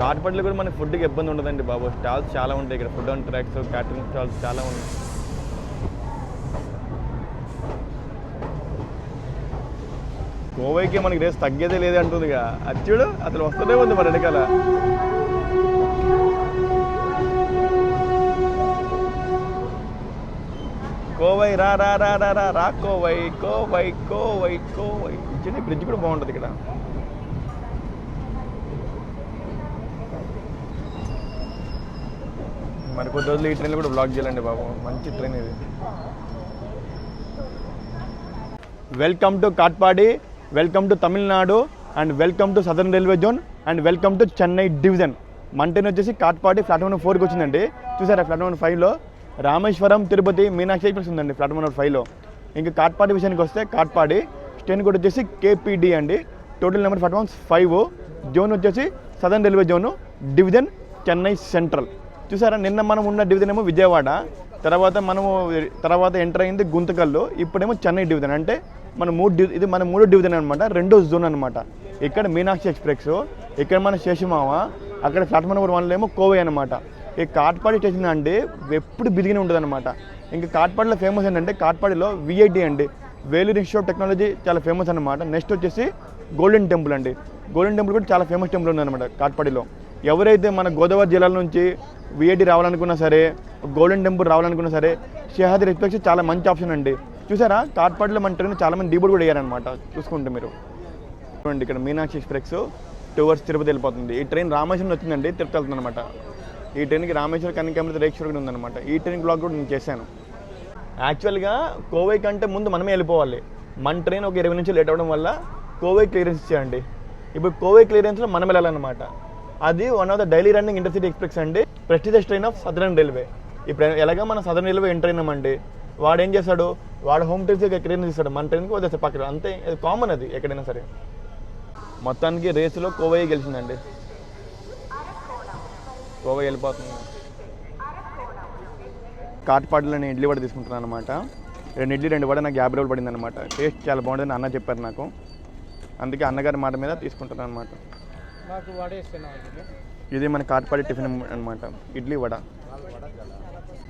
S1: కాట్పడిలో కూడా మనకి ఫుడ్కి ఇబ్బంది ఉండదండి బాబు. స్టాల్స్ చాలా ఉంటాయి ఇక్కడ, food and tracks, catering stalls చాలా ఉన్నాయి. కోవైకి మనకి రేస్ తగ్గేదే లేదే అంటుందిగా, అది చూడు అసలు వస్తూనే ఉంది మన వెనకాల. కోవై రా రా రా రా రా రా కోవై కోవై కోవై కోవై. ఇచ్చిన బ్రిడ్జ్ కూడా బాగుంటుంది ఇక్కడ. మరి కొద్ది రోజులు ఈ ట్రైన్లో కూడా బ్లాక్ చేయాలండి బాబు, మంచి ట్రైన్ ఇది. Welcome to Katpadi, welcome to Tamil Nadu, and welcome to southern railway zone, and welcome to Chennai division. మన ట్రైన్ వచ్చేసి కాట్పాడి ప్లాట్ఫామ్ 4కి వచ్చిందండి. చూసారా ప్లాట్ఫామ్ 5లో రామేశ్వరం, తిరుపతి, మీనాక్షి ఎక్స్ప్రెస్ ఉందండి ప్లాట్ఫామ్ 5లో. ఇంకా కాట్పాడి విషయానికి వస్తే కాట్పాడి స్టేషన్ కోడ్ వచ్చేసి KPD అండి. Total number platforms 5. జోన్ వచ్చేసి southern railway zone, division Chennai central. చూసారా నిన్న మనం ఉన్న డివిజన్ ఏమో విజయవాడ, తర్వాత ఎంటర్ అయింది గుంతకల్లు, ఇప్పుడేమో చెన్నై డివిజన్. అంటే ఇది మన 3 డివిజన్ అనమాట, 2వ జోన్ అనమాట. ఇక్కడ మీనాక్షి ఎక్స్ప్రెస్, ఇక్కడ మన శేషమావ, అక్కడ ప్లాట్ఫామ్ నెంబర్ 1లో ఏమో కోవై అనమాట. ఈ కాట్పాడి స్టేషన్ అండి ఎప్పుడు బిదిగినే ఉంటుంది అనమాట. ఇంకా కాట్పాడిలో ఫేమస్ ఏంటంటే కాట్పాడిలో VIT అండి, వేలూరు ఇన్స్టిట్యూట్ ఆఫ్ టెక్నాలజీ చాలా ఫేమస్ అనమాట. నెక్స్ట్ వచ్చేసి గోల్డెన్ టెంపుల్ అండి. గోల్డెన్ టెంపుల్ కూడా చాలా ఫేమస్ టెంపుల్ ఉందన్నమాట కాట్పాడిలో. ఎవరైతే మన గోదావరి జిల్లాల నుంచి VIT రావాలనుకున్నా సరే, గోల్డెన్ టెంపుల్ రావాలనుకున్నా సరే, షేహాద్రి ఎక్స్ప్రెస్ చాలా మంచి ఆప్షన్ అండి. చూసారా కాట్పాడిలో మన ట్రైన్ చాలా మంది డీబోర్డ్ కూడా వేయారనమాట. చూసుకుంటే మీరు చూడండి, ఇక్కడ మీనాక్షి ఎక్స్ప్రెస్ టువర్డ్స్ తిరుపతి వెళ్ళిపోతుంది. ఈ ట్రైన్ రామేశ్వరం వచ్చిందండి, తిరుపతి వెళ్తుంది అనమాట. ఈ ట్రైన్కి రామేశ్వరం, కన్నికామృత, రేక్షూర్ కూడా ఉందన్నమాట. ఈ ట్రైన్ బ్లాగ్ కూడా నేను చేశాను. యాక్చువల్గా కోవై కంటే ముందు మనమే వెళ్ళిపోవాలి. మన ట్రైన్ ఒక 20 నిమిషాలు లేట్ అవ్వడం వల్ల కోవై క్లియరెన్స్ ఇచ్చాయండి. ఇప్పుడు కోవై క్లియరెన్స్లో మనం వెళ్ళాలన్నమాట. అది one of the daily running intercity express అండి, prestigious train of southern railway. ఇప్పుడు ఎలాగ మన సదరన్ రైల్వే ఎంటర్ అయినామండి, వాడు ఏం చేస్తాడు, వాడు హోమ్ ట్రైన్స్ క్లియరెన్స్ ఇస్తాడు, మన ట్రైన్కి వదిలేస్తాడు పక్కన, అంతే. అది కామన్, అది ఎక్కడైనా సరే. మొత్తానికి రేసులో కోవై గెలిచిందండి, కోవై వెళ్ళిపోతుంది. కాట్పాడిలో నేను ఇడ్లీ వడ తీసుకుంటున్నాను అనమాట. 2 ఇడ్లీ 2 వడ నాకు 50 రూపాయలు పడింది అనమాట. టేస్ట్ చాలా బాగుంటుంది అన్న చెప్పారు నాకు, అందుకే అన్నగారి మాట మీద తీసుకుంటున్నాను అనమాట. ఇది మన కాట్పాడి టిఫిన్ అనమాట, ఇడ్లీ వడ.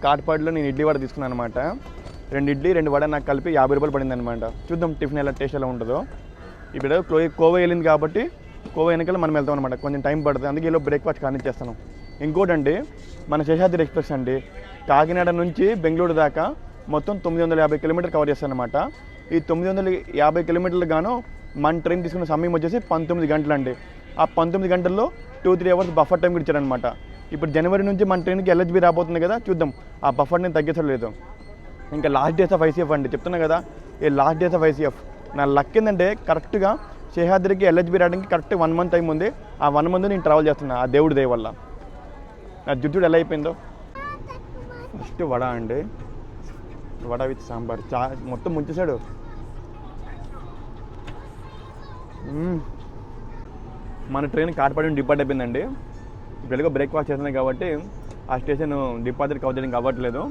S1: కాట్పాడిలో నేను ఇడ్లీ వడ తీసుకున్నాను అనమాట. 2 ఇడ్లీ 2 వడ నాకు కలిపి 50 రూపాయలు పడింది అనమాట. చూద్దాం టిఫిన్ ఎలా టేస్ట్ ఎలా ఉంటుందో. ఇప్పుడు కోవై వెళ్ళింది కాబట్టి కోవై వెనకాల మనం వెళ్తాం అనమాట, కొంచెం టైం పడుతుంది, అందుకే ఇలా బ్రేక్ఫాస్ట్ కానిచ్చేస్తాను. ఇంకోటండి మన శేషాద్రి ఎక్స్ప్రెస్ అండి, కాకినాడ నుంచి బెంగళూరు దాకా మొత్తం 950 కిలోమీటర్లు కవర్ చేస్తానమాట. ఈ 950 కిలోమీటర్లు గాను మన ట్రైన్ తీసుకున్న సమయం వచ్చేసి 19 గంటలు అండి. ఆ 19 గంటల్లో 2-3 అవర్స్ బఫర్ టైం కూడా ఇచ్చారనమాట. ఇప్పుడు జనవరి నుంచి మన ట్రైన్కి LHB రాబోతుంది కదా, చూద్దాం ఆ బఫర్ నేను తగ్గించలేదు. ఇంకా లాస్ట్ డేస్ ఆఫ్ ICF అండి, చెప్తున్నా కదా ఈ లాస్ట్ డేస్ ఆఫ్ ICF. నా లక్ ఏంటంటే కరెక్ట్గా శేషాద్రికి LHB రావడానికి కరెక్ట్ 1 మంత్ టైం ఉంది. ఆ 1 మంత్ నేను ట్రావెల్ చేస్తున్నా ఆ దేవుడి దయ వల్ల. నా జుట్టు ఎలా అయిపోయిందో. ఫస్ట్ వడ అండి, వడ విత్ సాంబార్ మొత్తం ముంచేశాడు. మన ట్రైన్ కాట్పాడి డిపార్ట్ అయిపోయిందండి. ఇప్పుడు బ్రేక్ఫాస్ట్ చేస్తున్నాయి కాబట్టి ఆ స్టేషన్ డిపాజిట్ కవర్ చేయడానికి అవ్వట్లేదు.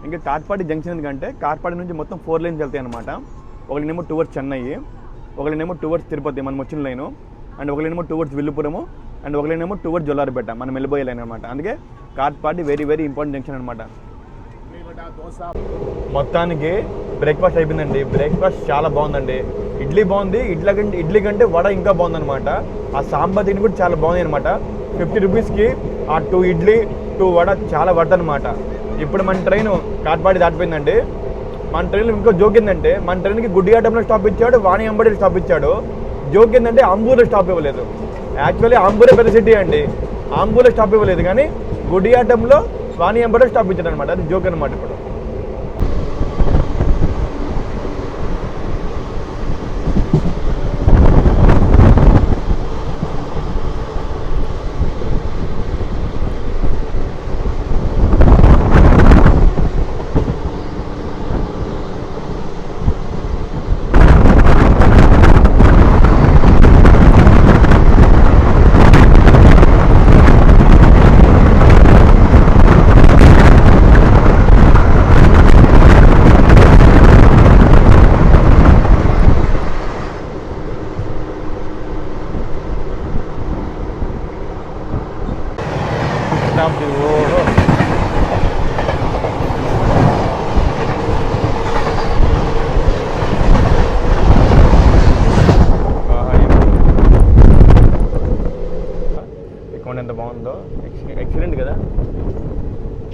S1: ఇంకా కాట్పాడి జంక్షన్ ఎందుకంటే కాట్పాడి నుంచి మొత్తం 4 లైన్స్ వెళ్తాయి అనమాట. ఒకరినేమో టువర్డ్స్ చెన్నై, ఒకరినేమో టువర్డ్స్ తిరుపతి మనం వచ్చిన లైను, అండ్ ఒకరినేమో టువర్డ్స్ విల్లుపురము, అండ్ ఒకరినేమో టువర్డ్స్ జొల్లారిపేట మనం వెళ్ళిపోయే లైన్ అనమాట. అందుకే Katpadi very very important junction అనమాట. మొత్తానికి బ్రేక్ఫాస్ట్ అయిపోయిందండి. బ్రేక్ఫాస్ట్ చాలా బాగుందండి. ఇడ్లీ బాగుంది, ఇడ్లీ కంటే వడ ఇంకా బాగుందనమాట. ఆ సాంబార్ తిని కూడా చాలా బాగుంది అనమాట. 50 రూపీస్కి ఆ 2 ఇడ్లీ 2 వడ చాలా వర్త్ అనమాట. ఇప్పుడు మన ట్రైన్ కాట్పాడి దాటిపోయిందండి. మన ట్రైన్లో ఇంకో జోక్ ఏంటంటే మన ట్రైన్కి గుడ్డియాటంలో స్టాప్ ఇచ్చాడు, వాణి అంబడిలో స్టాప్ ఇచ్చాడు. జోక్ ఏంటంటే ఆంబూర్లో స్టాప్ ఇవ్వలేదు. యాక్చువల్లీ ఆంబూరే పెద్ద సిటీ అండి, ఆంబూర్లో స్టాప్ ఇవ్వలేదు, కానీ గుడ్డియాటంలో వాణి అంబడిలో స్టాప్ ఇచ్చాడు అనమాట. అది జోక్ అనమాట. ఇప్పుడు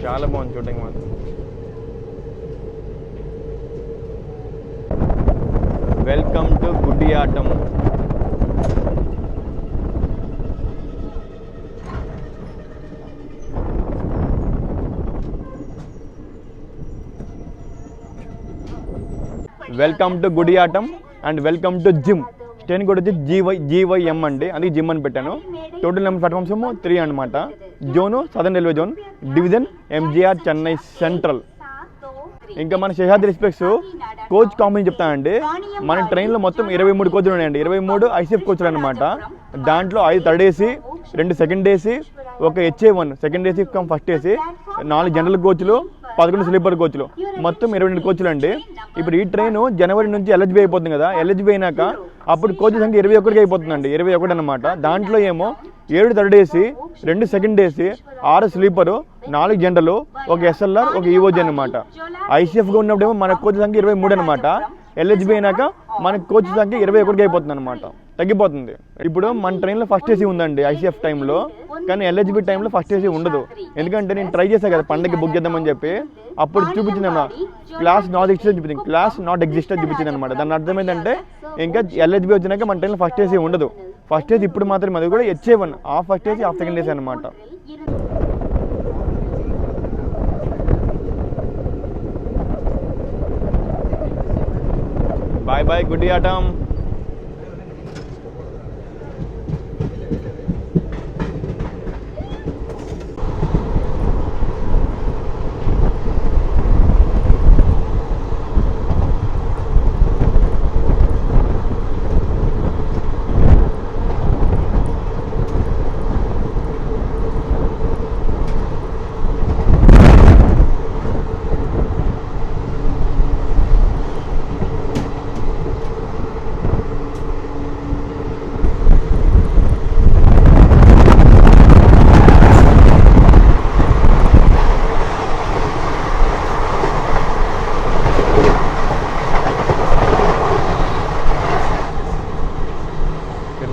S1: చాలా బాగుంది చూడడానికి మాత్రం. Welcome to Gudiyatham. Welcome to Gudiyatham and welcome to GYM. Station కూడా వచ్చి జీవైఎం అండి, అది జిమ్ అని పెట్టాను. టోటల్ నెంబర్ ప్లాట్ఫామ్స్ ఏమో 3 అనమాట. Zone southern railway zone, division MGR Chennai central. ఇంకా మన శేషాద్రి ఎక్స్ప్రెస్ కోచ్ కాంబినేషన్ చెప్తానండి. మన ట్రైన్లో మొత్తం 23 కోచ్లు ఉన్నాయండి. 23 ఐసీఎఫ్ కోచ్లు అనమాట. దాంట్లో 5 థర్డ్ ఏసీ, 2 సెకండ్ ఏసీ, ఒక HA1 second AC cum first AC, 4 general కోచ్లు, 11 స్లీపర్ కోచ్లు, మొత్తం 22 కోచ్లు అండి. ఇప్పుడు ఈ ట్రైన్ జనవరి నుంచి ఎల్హెచ్బి అయిపోతుంది కదా. ఎల్హెచ్బి అయినాక అప్పుడు కోచ్ సంఖ్య 21కి అయిపోతుందండి. 21 అనమాట. దాంట్లో ఏమో 7 third AC, 2 second AC, 6 sleeper, 4 general, ఒక SLR, ఒక ఈఓజీ అనమాట. ఐసీఎఫ్గా ఉన్నప్పుడేమో మన కోచ్ సంఖ్య 23 అనమాట. ఎల్హెచ్బి అయినాక మన కోచ్ సంఖ్య 21కి అయిపోతుంది అనమాట, తగ్గిపోతుంది. ఇప్పుడు మన ట్రైన్లో ఫస్ట్ ఏసీ ఉందండి ఐసీఎఫ్ టైంలో, కానీ ఎల్హెచ్బి టైంలో ఫస్ట్ ఏసీ ఉండదు. ఎందుకంటే నేను ట్రై చేశాను కదా పండగకి బుక్ చేద్దామని చెప్పి, అప్పుడు చూపించింది అన్నమాట క్లాస్ నాట్ ఎగ్జిస్ట్ చూపించింది, క్లాస్ నాట్ ఎగ్జిస్ట్ చూపించింది అనమాట. దాని అర్థం ఏంటంటే ఇంకా ఎల్హెచ్బి వచ్చినాక మన ట్రైన్లో ఫస్ట్ ఏసీ ఉండదు. ఫస్ట్ ఏసీ ఇప్పుడు మాత్రమే, అది కూడా HA1, half first AC half second AC అనమాట. Bye bye Gudiyatham.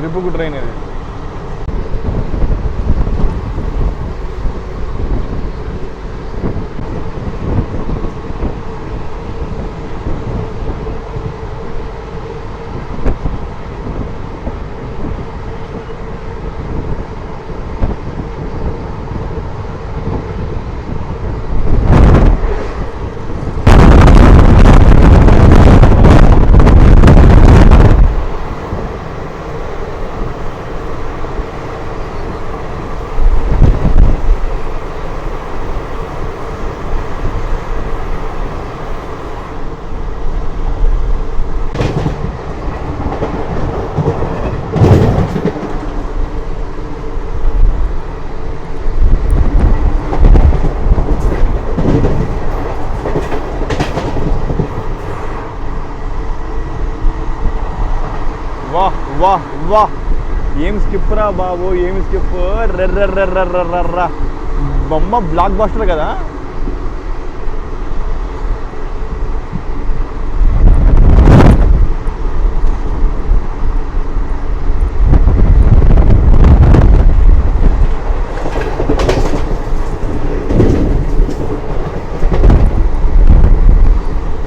S1: రిపుకు ట్రైన్ ఇది. వాహ్ వాహ్ వాహ్, ఏం స్కిప్ రా బాబు, ఏం స్కిప్. రెర్రెర్రెర్రెర్రెర్ర బొమ్మ బ్లాక్ బస్టర్ కదా.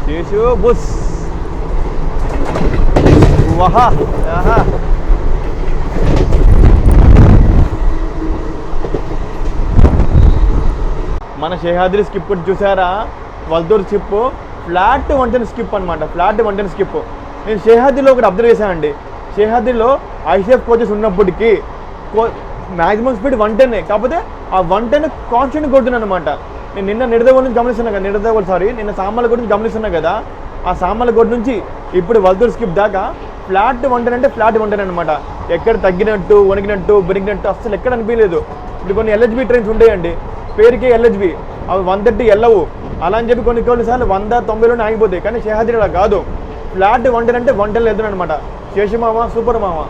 S1: చేసు బుస్ వాహా ఆహా. మన శేషాద్రి స్కిప్ చూసారా, వల్దూర్ స్కిప్ ఫ్లాట్ 110 స్కిప్ అనమాట. Flat 110 skip. నేను శేషాద్రిలో ఒకటి అబ్జర్వ్ చేశానండి. శేషాద్రిలో ఐసీఎఫ్ కోచెస్ ఉన్నప్పటికీ మ్యాక్సిమం స్పీడ్ 110, కాకపోతే ఆ 110 కాన్స్టెంట్ కొడుతున్నాను అనమాట. నేను నిన్న నిడదవోలు నుంచి గమనిస్తున్నా కదా, నిన్న సామాన్లగూడ నుంచి గమనిస్తున్నా కదా. ఆ సామాన్లగూడ నుంచి ఇప్పుడు వల్దూర్ స్కిప్ దాకా ఫ్లాట్ 110 అంటే ఫ్లాట్ 110 అనమాట. ఎక్కడ తగ్గినట్టు, వణికినట్టు, బెరిగినట్టు అసలు ఎక్కడ అనిపించలేదు. ఇప్పుడు కొన్ని ఎల్హెచ్బి ట్రైన్స్ ఉంటాయండి, పేరుకే ఎల్హెచ్బి, అవి 130 వెళ్ళవు. అలా అని చెప్పి కొన్నిసార్లు 190లోనే ఆగిపోతాయి. కానీ శేషాద్రి అలా కాదు, ఫ్లాట్ 110 అంటే 110 వెళ్తున్నాను అనమాట. శేషమామ సూపర్ మామ.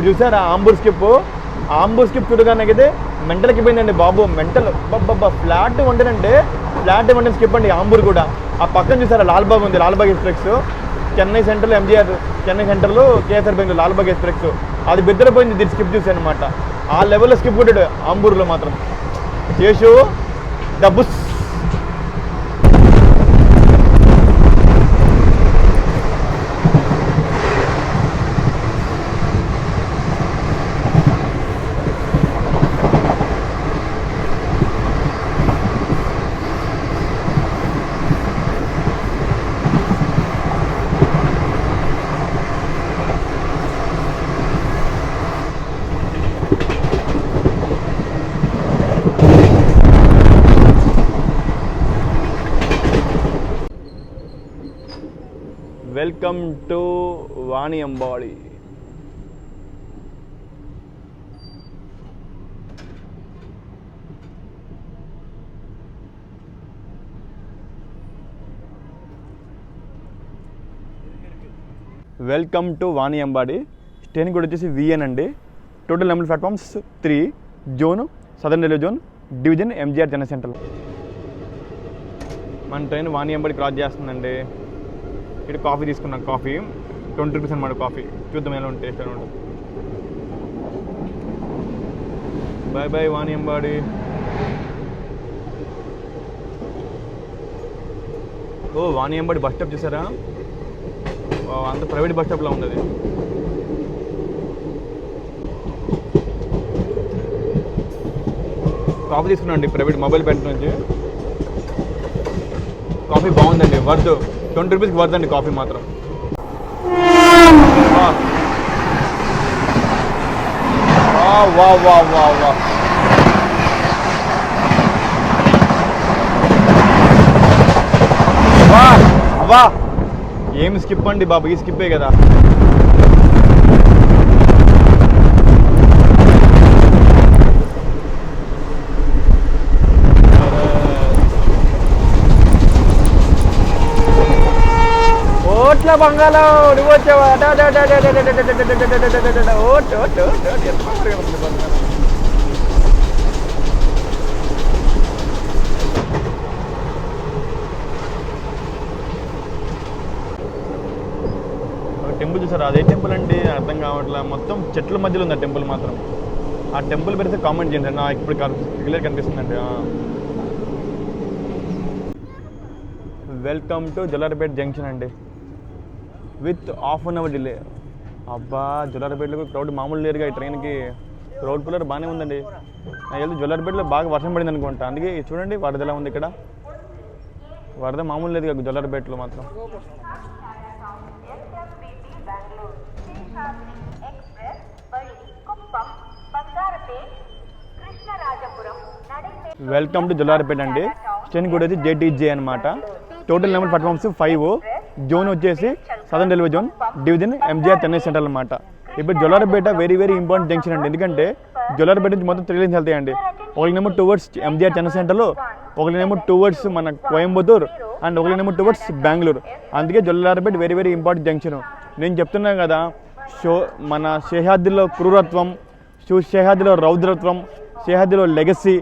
S1: ఇప్పుడు చూసారా ఆంబూర్ స్కిప్ చూడగానే అయితే మెంటల్కి పోయిందండి బాబు. మెంటల్ బాబా ఫ్లాట్ వంటనంటే స్కిప్ అండి ఆంబూర్ కూడా. ఆ పక్కన చూసారా లాల్బాగ్ ఉంది, Lalbagh express. Chennai central MGR, Chennai central KSR Bengaluru Lalbagh express అది బెద్దరపోయింది. దీన్ని స్కిప్ చూసాను అనమాట. ఆ లెవెల్లో స్కిప్ కొట్టాడు ఆంబూర్లో మాత్రం. చేసు డబ్బుస్. Welcome to Vaniyambadi. Welcome to Vaniyambadi. Station కూడా వచ్చేసి విఎన్ అండి. Total number platforms 3. Zone southern railway zone, division MGR Chennai central. మన ట్రైన్ వాణియంబాడి క్రాస్ చేస్తుందండి. ఇక్కడ కాఫీ తీసుకున్నాం. కాఫీ 20 రూపీస్ అనమాట. కాఫీ చూద్దాం ఎలా ఉంటుంది, టేస్ట్ ఎలా ఉంటుంది. Bye bye Vaniyambadi. ఓ వాణియంబాడి బస్ స్టాప్ చూసారా? అంత ప్రైవేట్ బస్ స్టాప్లో ఉంది అది. కాఫీ తీసుకున్నాం అండి ప్రైవేట్ మొబైల్ బ్యాంక్ నుంచి. కాఫీ బాగుందండి, వర్త్ 20 రూపీస్కి వర్త్ అండి కాఫీ మాత్రం. వా వా వా వా వా వా ఏం స్కిప్ అండి బాబు, ఈ స్కిప్పే కదా. ఓట్ల బంగాళా నువ్వు వచ్చావా? టెంపుల్ చూసారా? అదే టెంపుల్ అండి, అర్థం కావట్లే. మొత్తం చెట్ల మధ్యలో ఉంది ఆ టెంపుల్ మాత్రం. ఆ టెంపుల్ పెడితే కామెంట్ చేయండి, నాకు ఇప్పుడు క్లియర్ కనిపిస్తుందండి. వెల్కమ్ టు జొల్లారిపేట జంక్షన్ అండి, with half an hour delay. అబ్బా జొల్లారిపేటలో క్రౌడ్ మామూలు లేరుగా. ఈ ట్రైన్కి క్రౌడ్ పుల్లర్ బాగానే ఉందండి. నాకు తెలిసి జొల్లారిపేటలో బాగా వర్షం పడింది అనుకుంటా, అందుకే చూడండి వరద ఎలా ఉంది ఇక్కడ. వరద మామూలు లేదు కదా జొల్లారిపేటలో మాత్రం. వెల్కమ్ టు జొల్లారిపేట అండి. స్టేషన్ కూడా వచ్చి జేటీజే అనమాట. Total number platforms 5. జోన్ వచ్చేసి southern railway zone, division MGR Chennai central అనమాట. ఇప్పుడు జొల్లారిపేట వెరీ వెరీ ఇంపార్టెంట్ జంక్షన్ అండి. ఎందుకంటే జొల్లారిపేట నుంచి మొత్తం 3 లైన్స్ వెళ్తాయండి. ఒకరినేమో టువర్డ్స్ ఎంజీఆర్ చెన్నై సెంటర్లో, ఒకరినేమో టువర్డ్స్ మన కోయంబత్తూర్, అండ్ ఒకరినేమో టువర్డ్స్ బెంగళూరు. అందుకే జొల్లారిపేట వెరీ వెరీ ఇంపార్టెంట్ జంక్షన్. నేను చెప్తున్నాను కదా, మన శేషాద్రిలో క్రూరత్వం, శేషాద్రిలో రౌద్రత్వం, శేషాద్రిలో లెగసీ,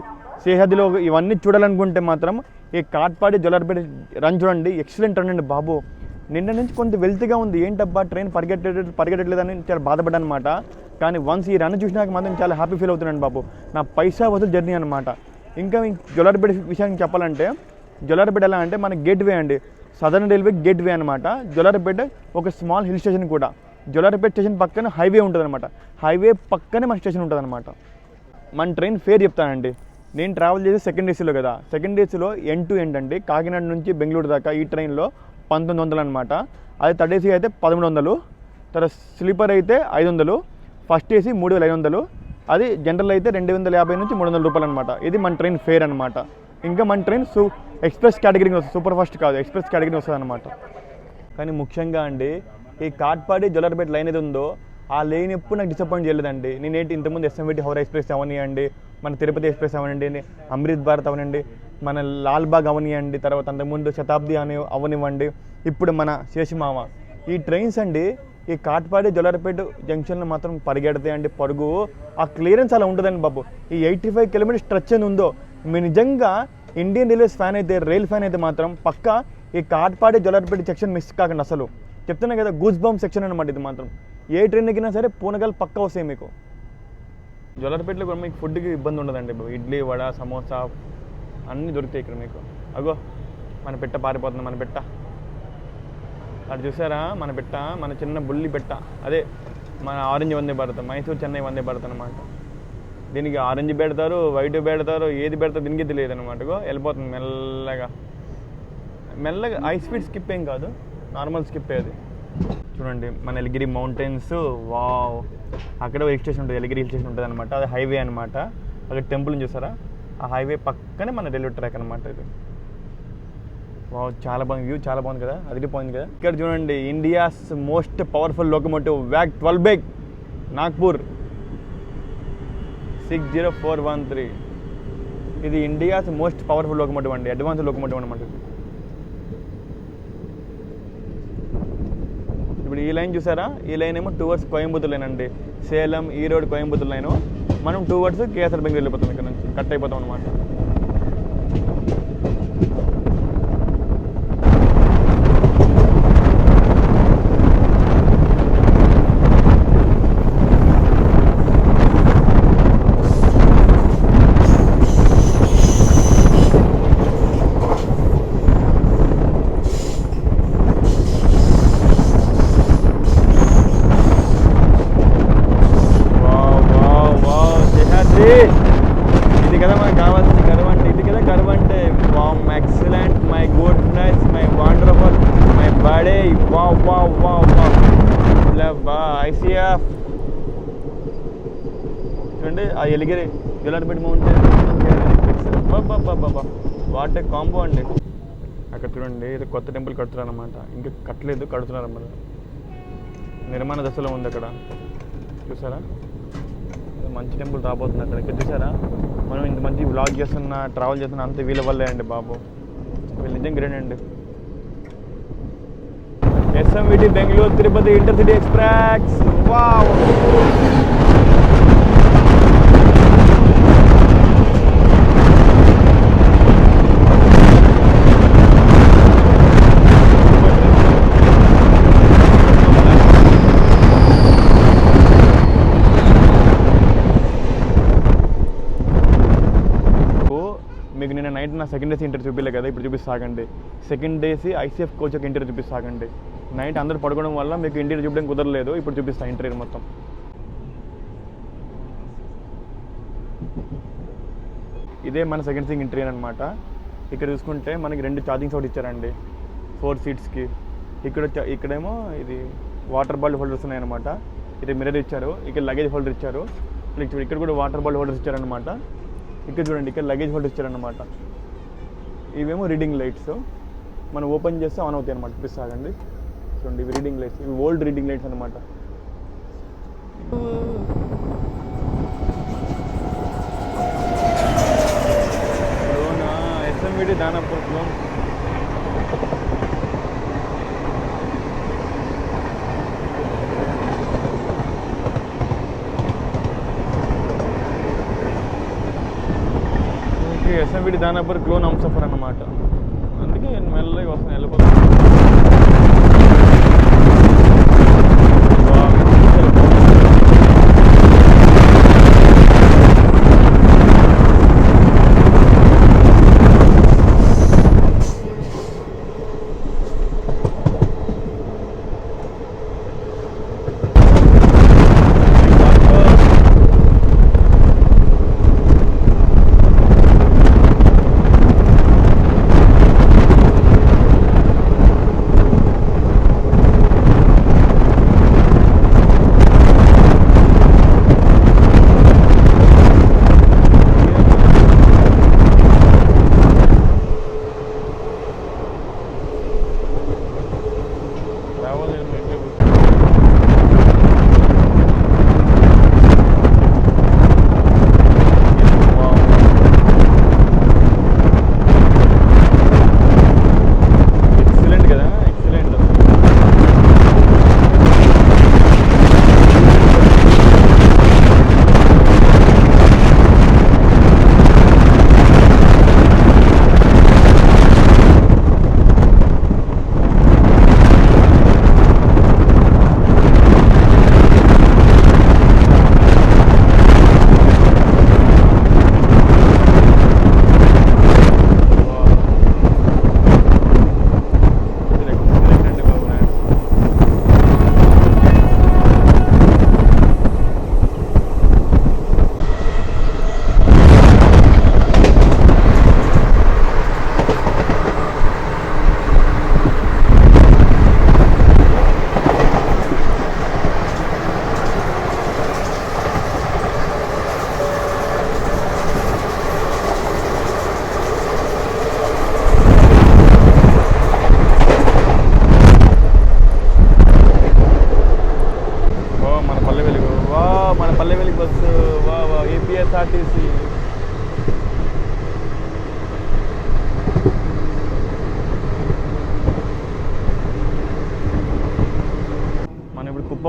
S1: శేషాద్రిలో ఇవన్నీ చూడాలనుకుంటే మాత్రం ఈ కాట్పాడి జొల్లారిపేట రన్ చూడండి. ఎక్సలెంట్ రన్ అండి బాబు. నిన్న నుంచి కొంత వెల్త్గా ఉంది, ఏంటబ్బా ట్రైన్ పరిగెట్టలేదని చాలా బాధపడ్డాను అనమాట. కానీ వన్స్ ఈ రన్ చూసినాక మాత్రం చాలా హ్యాపీ ఫీల్ అవుతున్నాను బాబు. నా పైసా వసూలు జర్నీ అనమాట. ఇంకా జొల్లారిపేట విషయానికి చెప్పాలంటే, జొల్లారిపేట ఎలా అంటే మన గేట్వే అండి, సదర్న్ రైల్వే గేట్వే అనమాట. జొల్లారిపేట ఒక స్మాల్ హిల్ స్టేషన్ కూడా. జొల్లారిపేట స్టేషన్ పక్కన హైవే ఉంటుంది అనమాట. హైవే పక్కనే మన స్టేషన్ ఉంటుంది అనమాట. మన ట్రైన్ ఫేర్ చెప్తానండి. నేను ట్రావెల్ చేసి సెకండ్ ఏసీలో కదా, సెకండ్ ఏసీలో ఎండ్ టు ఎండ్ అండి. కాకినాడ నుంచి బెంగళూరు దాకా ఈ ట్రైన్లో 1900 అనమాట. అది థర్డ్ ఏసీ అయితే 1100, తర్వాత స్లీపర్ అయితే 500, ఫస్ట్ ఏసీ 3500, అది జనరల్ అయితే 250 నుంచి 300 రూపాయలు అనమాట. ఇది మన ట్రైన్ ఫేర్ అనమాట. ఇంకా మన ట్రైన్ ఎక్స్ప్రెస్ కేటగిరీకి వస్తుంది, సూపర్ ఫాస్ట్ కాదు, ఎక్స్ప్రెస్ కేటగిరీ వస్తుంది అనమాట. కానీ ముఖ్యంగా అండి ఈ కాట్పాడి జొల్లారిపేట లైన్ ఏది ఉందో ఆ లైన్ ఎప్పుడు నాకు డిసప్పాయింట్ చేయలేదండి. నేనేంటి ఇంతకుముందు ఎస్ఎంవిటి హౌరా ఎక్స్ప్రెస్ అవనియండి, మన తిరుపతి ఎక్స్ప్రెస్ అవనండి, అమృత్ భారత్ అవనండి, మన లాల్బాగ్ అవనియండి, తర్వాత అంతకుముందు శతాబ్ది అవనివ్వండి, ఇప్పుడు మన శేషమామ. ఈ ట్రైన్స్ అండి ఈ కాట్పాడి జొల్లారపేట జంక్షన్లో మాత్రం పరిగెడతాయి అండి పరుగు. ఆ క్లియరెన్స్ అలా ఉంటుందండి బాబు. ఈ 85 కిలోమీటర్ స్ట్రెచ్ అని ఉందో, మీరు నిజంగా ఇండియన్ రైల్వేస్ ఫ్యాన్ అయితే, రైల్ ఫ్యాన్ అయితే మాత్రం పక్కా ఈ కాట్పాడి జొల్లారపేట సెక్షన్ మిస్ కాకండి. అసలు చెప్తున్నా కదా, గూస్ బంప్ సెక్షన్ అనమాట ఇది మాత్రం. ఏ ట్రైన్ ఎక్కినా సరే పూనకాలు పక్కా వస్తాయి మీకు. జొల్లారపేటలో కూడా మీకు ఫుడ్కి ఇబ్బంది ఉండదండి. ఇడ్లీ, వడ, సమోసా అన్నీ దొరుకుతాయి ఇక్కడ మీకు. అగో మన పెట్ట పారిపోతుంది, మన పెట్ట అటు చూసారా, మన పెట్ట, మన చిన్న బుల్లి పెట్ట. అదే మన ఆరెంజ్ వందే భారత్, మైసూర్ చెన్నై వందే భారత్ అనమాట. దీనికి ఆరెంజ్ పెడతారు, వైట్ పెడతారు, ఏది పెడతారు దీనికి తెలియదు అనమాట. వెళ్ళిపోతుంది మెల్లగా మెల్లగా. హై స్పీడ్ స్కిప్ ఏం కాదు, నార్మల్ స్కిప్ అది. చూడండి మన ఎలిగిరి మౌంటైన్స్. వావ్, అక్కడ హిల్ స్టేషన్ ఉంటుంది, ఎలిగిరి హిల్ స్టేషన్ ఉంటుంది అనమాట. అది హైవే అనమాట. అక్కడ టెంపుల్ని చూసారా, ఆ హైవే పక్కనే మన రైల్వే ట్రాక్ అనమాట ఇది. వావ్, చాలా బాగుంది వ్యూ, చాలా బాగుంది కదా, అదిరిపోయింది కదా. ఇక్కడ చూడండి India's most powerful locomotive wag 12 Baig Nagpur 60413. ఇది ఇండియాస్ మోస్ట్ పవర్ఫుల్ లోకోమోటివ్ అండి, అడ్వాన్స్ లోకోమోటివ్ అనమాట. ఇప్పుడు ఈ లైన్ చూసారా, ఈ లైన్ ఏమో టువర్డ్స్ కోయంబత్తూర్ లైన్ అండి. సేలం, ఈరోడ్, కోయంబత్తూర్ లైను. మనం టువర్డ్స్ కేఎస్ఆర్ బెంగళూరు వెళ్ళిపోతాం, ఇక్కడ నుంచి కట్ అయిపోతాం అనమాట. ఇది కదా మనకు కావాల్సింది కరువు అంటే. ఇది కదా కరువు అంటే. Wow, excellent, my goodness, my wonderful, my body. Wow wow wow wow. ICF చూడండి, ఆ ఎలిగిరి జొల్లారపేట మౌంటైన్. బాబా వాట్ ఏ కాంబో అండి. అక్కడ చూడండి, ఇది కొత్త టెంపుల్ కడుతున్నారు అనమాట. ఇంకా కట్టలేదు, కడుతున్నారు అన్నమాట. నిర్మాణ దశలో ఉంది అక్కడ, చూసారా. మంచి టెంపుల్ రాబోతుంది అక్కడ. ఇక్కడ చూసారా, మనం ఇంత మంచి వ్లాగ్ చేస్తున్నా, ట్రావెల్ చేస్తున్నా అంతే వీళ్ళ వల్లే అండి బాబు. వీళ్ళు నిజంగా గ్రేట్ అండి. SMVT Bengaluru Tirupati intercity express. Wow, మీకు నిన్న నైట్ నా సెకండ్ ఏసీ ఇంటర్వ్యూ చూపించలే కదా, ఇప్పుడు చూపిస్తాగండి. సెకండ్ ఏసీ ఐసీఎఫ్ కోచ్ ఒక ఇంటర్వ్యూ చూపిస్తాగండి. నైట్ అందరూ పడుకోవడం వల్ల మీకు ఇంటర్వ్యూ చూపించడం కుదరలేదు, ఇప్పుడు చూపిస్తా ఇంటర్వ్యూ మొత్తం. ఇదే మన సెకండ్ సీటింగ్ ఇంటర్వ్యూ అనమాట. ఇక్కడ చూసుకుంటే మనకి 2 ఛార్జింగ్ సోర్స్ ఇచ్చారండి 4 సీట్స్కి. ఇక్కడేమో ఇది వాటర్ బాటిల్ హోల్డర్స్ ఉన్నాయన్నమాట. ఇది మిర్రర్ ఇచ్చారు, ఇక్కడ లగేజ్ హోల్డర్ ఇచ్చారు. ఇక్కడ కూడా వాటర్ బాటిల్ హోల్డర్స్ ఇచ్చారనమాట. ఇక్కడ చూడండి, ఇక్కడ లగేజ్ హోల్డర్ ఇచ్చారనమాట. ఇవేమో రీడింగ్ లైట్స్, మనం ఓపెన్ చేస్తే ఆన్ అవుతాయి అనమాట. చూపిస్తాగండి, చూడండి ఇవి రీడింగ్ లైట్స్, ఇవి ఓల్డ్ రీడింగ్ లైట్స్ అనమాట. SMVT Danapur clone. SMVT Danapur clone Humsafar అన్నమాట. అందుకే మెల్లగా వస్తాను, వెళ్ళిపోతాను.